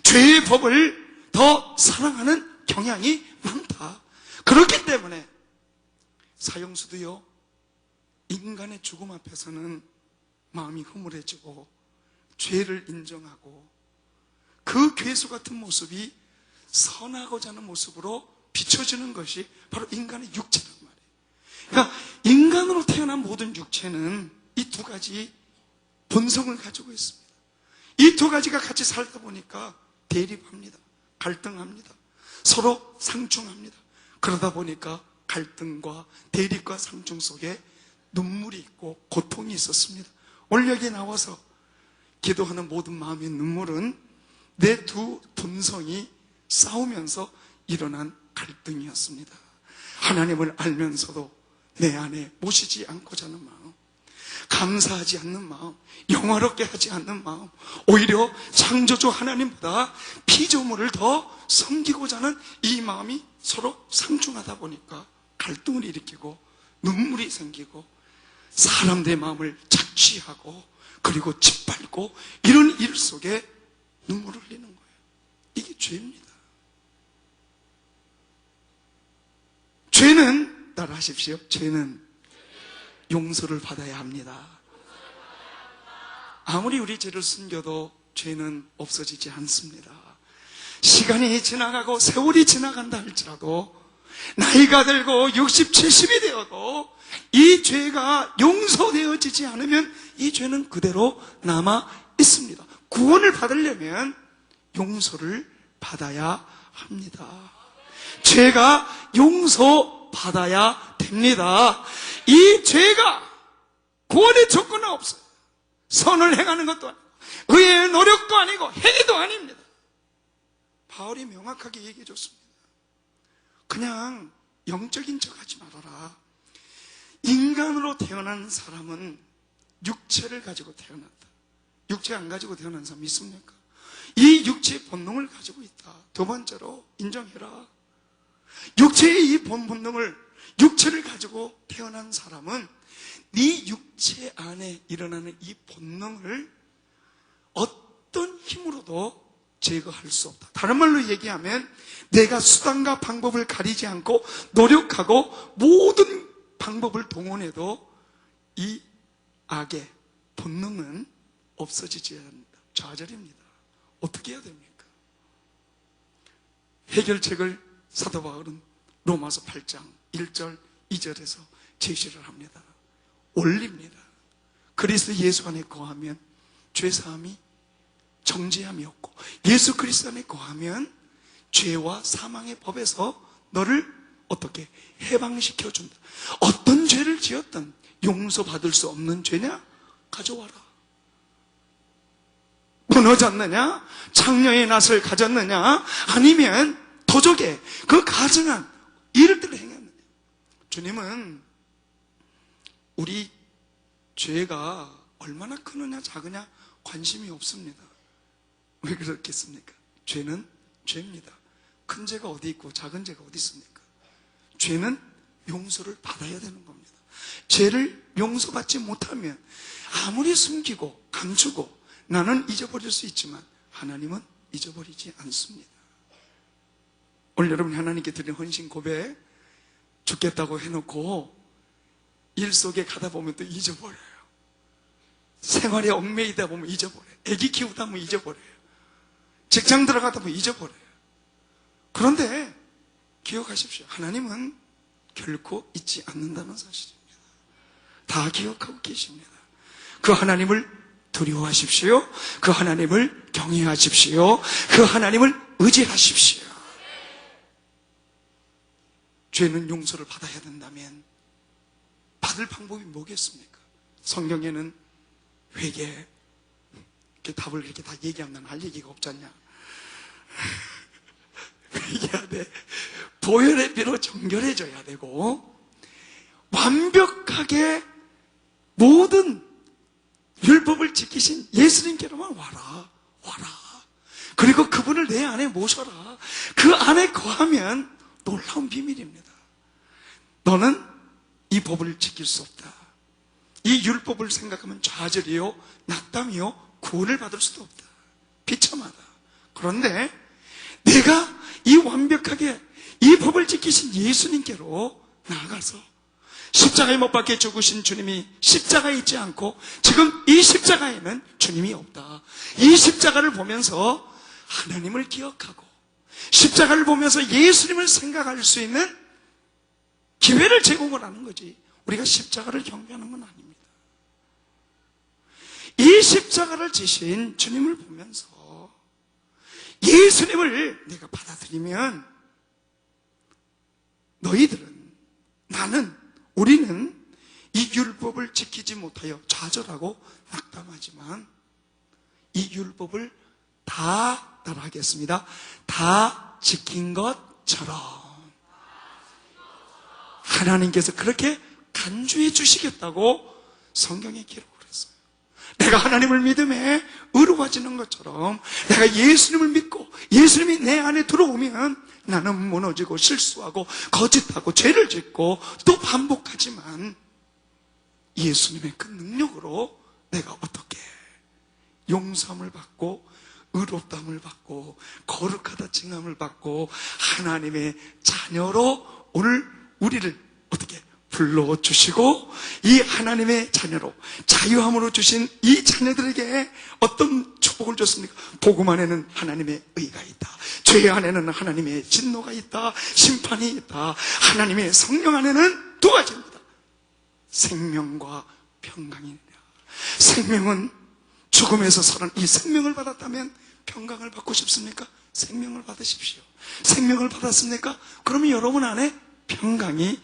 죄의 법을 더 사랑하는 경향이 많다. 그렇기 때문에 사형수도요, 인간의 죽음 앞에서는 마음이 허물해지고 죄를 인정하고 그 괴수 같은 모습이 선하고자 하는 모습으로 비춰지는 것이 바로 인간의 육체란 말이에요. 그러니까 인간으로 태어난 모든 육체는 이 두 가지 본성을 가지고 있습니다. 이 두 가지가 같이 살다 보니까 대립합니다. 갈등합니다. 서로 상충합니다. 그러다 보니까 갈등과 대립과 상충 속에 눈물이 있고 고통이 있었습니다. 오늘 여기 나와서 기도하는 모든 마음의 눈물은 내 두 본성이 싸우면서 일어난 갈등이었습니다. 하나님을 알면서도 내 안에 모시지 않고자 하는 마음, 감사하지 않는 마음, 영화롭게 하지 않는 마음, 오히려 창조주 하나님보다 피조물을 더 섬기고자 하는 이 마음이 서로 상충하다 보니까 갈등을 일으키고 눈물이 생기고 사람들의 마음을 착취하고 그리고 짓밟고 이런 일 속에 눈물을 흘리는 거예요. 이게 죄입니다. 죄는, 따라하십시오. 죄는 용서를 받아야 합니다. 아무리 우리 죄를 숨겨도 죄는 없어지지 않습니다. 시간이 지나가고 세월이 지나간다 할지라도 나이가 들고 60, 70이 되어도 이 죄가 용서되어지지 않으면 이 죄는 그대로 남아 있습니다. 구원을 받으려면 용서를 받아야 합니다. 죄가 용서받아야 됩니다. 이 죄가 구원의 조건은 없어요. 선을 행하는 것도 아니고 의의 노력도 아니고 행위도 아닙니다. 바울이 명확하게 얘기해 줬습니다. 그냥 영적인 척 하지 말아라. 인간으로 태어난 사람은 육체를 가지고 태어났다. 육체 안 가지고 태어난 사람 있습니까? 이 육체의 본능을 가지고 있다. 두 번째로 인정해라. 육체의 이 본능을, 육체를 가지고 태어난 사람은 네 육체 안에 일어나는 이 본능을 어떤 힘으로도 제거할 수 없다. 다른 말로 얘기하면 내가 수단과 방법을 가리지 않고 노력하고 모든 방법을 동원해도 이 악의 본능은 없어지지 않는다. 좌절입니다. 어떻게 해야 됩니까? 해결책을 사도 바울은 로마서 8장 1절 2절에서 제시를 합니다. 올립니다. 그리스도 예수 안에 거하면 죄사함이 정죄함이 없고, 예수 그리스도 안에 거하면 죄와 사망의 법에서 너를 어떻게 해방시켜 준다. 어떤 죄를 지었든 용서받을 수 없는 죄냐? 가져와라. 무너졌느냐? 창녀의 낯을 가졌느냐? 아니면 도적의 그 가증한 일들을 행했느냐? 주님은 우리 죄가 얼마나 크느냐 작으냐 관심이 없습니다. 왜 그렇겠습니까? 죄는 죄입니다. 큰 죄가 어디 있고 작은 죄가 어디 있습니까? 죄는 용서를 받아야 되는 겁니다. 죄를 용서받지 못하면 아무리 숨기고 감추고 나는 잊어버릴 수 있지만 하나님은 잊어버리지 않습니다. 오늘 여러분 하나님께 드린 헌신 고백, 죽겠다고 해놓고 일 속에 가다 보면 또 잊어버려요. 생활에 얽매이다 보면 잊어버려요. 애기 키우다 보면 잊어버려요. 직장 들어가다 보면 잊어버려요. 그런데 기억하십시오. 하나님은 결코 잊지 않는다는 사실입니다. 다 기억하고 계십니다. 그 하나님을 두려워하십시오. 그 하나님을 경외하십시오. 그 하나님을 의지하십시오. 죄는 용서를 받아야 된다면 받을 방법이 뭐겠습니까? 성경에는 회개, 이렇게 답을 이렇게 다 얘기하면 할 얘기가 없지 않냐? 회개해야 돼. 보혈의 피로 정결해져야 되고, 완벽하게 모든 율법을 지키신 예수님께로만 와라. 그리고 그분을 내 안에 모셔라. 그 안에 거하면 놀라운 비밀입니다. 너는 이 법을 지킬 수 없다. 이 율법을 생각하면 좌절이요, 낙담이요, 구원을 받을 수도 없다. 비참하다. 그런데 내가 이 완벽하게 이 법을 지키신 예수님께로 나아가서 십자가에 못 박혀 죽으신 주님이 십자가에 있지 않고 지금 이 십자가에는 주님이 없다. 이 십자가를 보면서 하나님을 기억하고 십자가를 보면서 예수님을 생각할 수 있는 기회를 제공을 하는 거지, 우리가 십자가를 경배하는 건 아닙니다. 이 십자가를 지신 주님을 보면서 예수님을 내가 받아들이면 너희들은, 나는, 우리는 이 율법을 지키지 못하여 좌절하고 낙담하지만 이 율법을 다 따라하겠습니다. 다 지킨 것처럼 하나님께서 그렇게 간주해 주시겠다고 성경에 기록을 했어요. 내가 하나님을 믿음에 의로워지는 것처럼 내가 예수님을 믿고 예수님이 내 안에 들어오면 나는 무너지고 실수하고 거짓하고 죄를 짓고 또 반복하지만 예수님의 그 능력으로 내가 어떻게 용서함을 받고 의롭다함을 받고 거룩하다 칭함을 받고 하나님의 자녀로 오늘 우리를 어떻게 불러주시고 이 하나님의 자녀로 자유함으로 주신 이 자녀들에게 어떤 축복을 줬습니까? 복음 안에는 하나님의 의가 있다. 죄 안에는 하나님의 진노가 있다. 심판이 있다. 하나님의 성령 안에는 두 가지입니다. 생명과 평강이니라. 생명은 죽음에서 살아난 이 생명을 받았다면 평강을 받고 싶습니까? 생명을 받으십시오. 생명을 받았습니까? 그러면 여러분 안에 평강이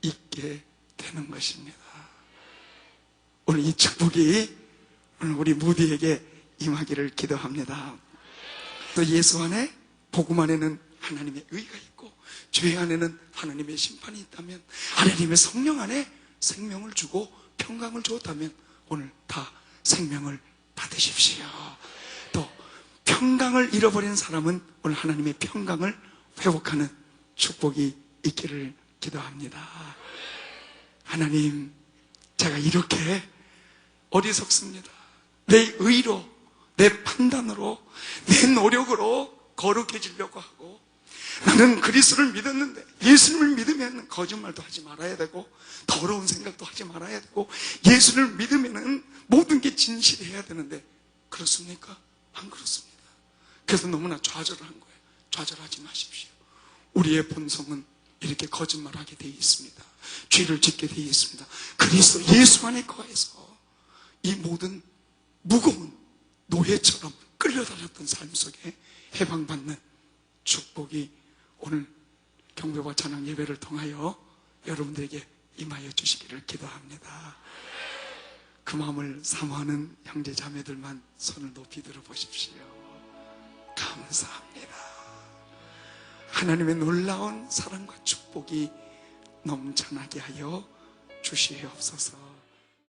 있게 되는 것입니다. 오늘 이 축복이 오늘 우리 모두에게 임하기를 기도합니다. 또 예수 안에, 복음 안에는 하나님의 의가 있고 죄 안에는 하나님의 심판이 있다면, 하나님의 성령 안에 생명을 주고 평강을 주었다면 오늘 다 생명을 받으십시오. 또 평강을 잃어버린 사람은 오늘 하나님의 평강을 회복하는 축복이 있기를 기도합니다. 하나님, 제가 이렇게 어리석습니다. 내 의로, 내 판단으로, 내 노력으로 거룩해지려고 하고, 나는 그리스도를 믿었는데 예수님을 믿으면 거짓말도 하지 말아야 되고 더러운 생각도 하지 말아야 되고 예수를 믿으면 모든 게 진실해야 되는데 그렇습니까? 안 그렇습니다. 그래서 너무나 좌절을 한 거예요. 좌절하지 마십시오. 우리의 본성은 이렇게 거짓말하게 되어 있습니다. 죄를 짓게 되어 있습니다. 그리스도 예수 안에 거해서 이 모든 무거운 노예처럼 끌려다녔던 삶 속에 해방받는 축복이 오늘 경배와 찬양 예배를 통하여 여러분들에게 임하여 주시기를 기도합니다. 그 마음을 사모하는 형제 자매들만 손을 높이 들어 보십시오. 감사합니다. 하나님의 놀라운 사랑과 축복이 넘쳐나게 하여 주시옵소서.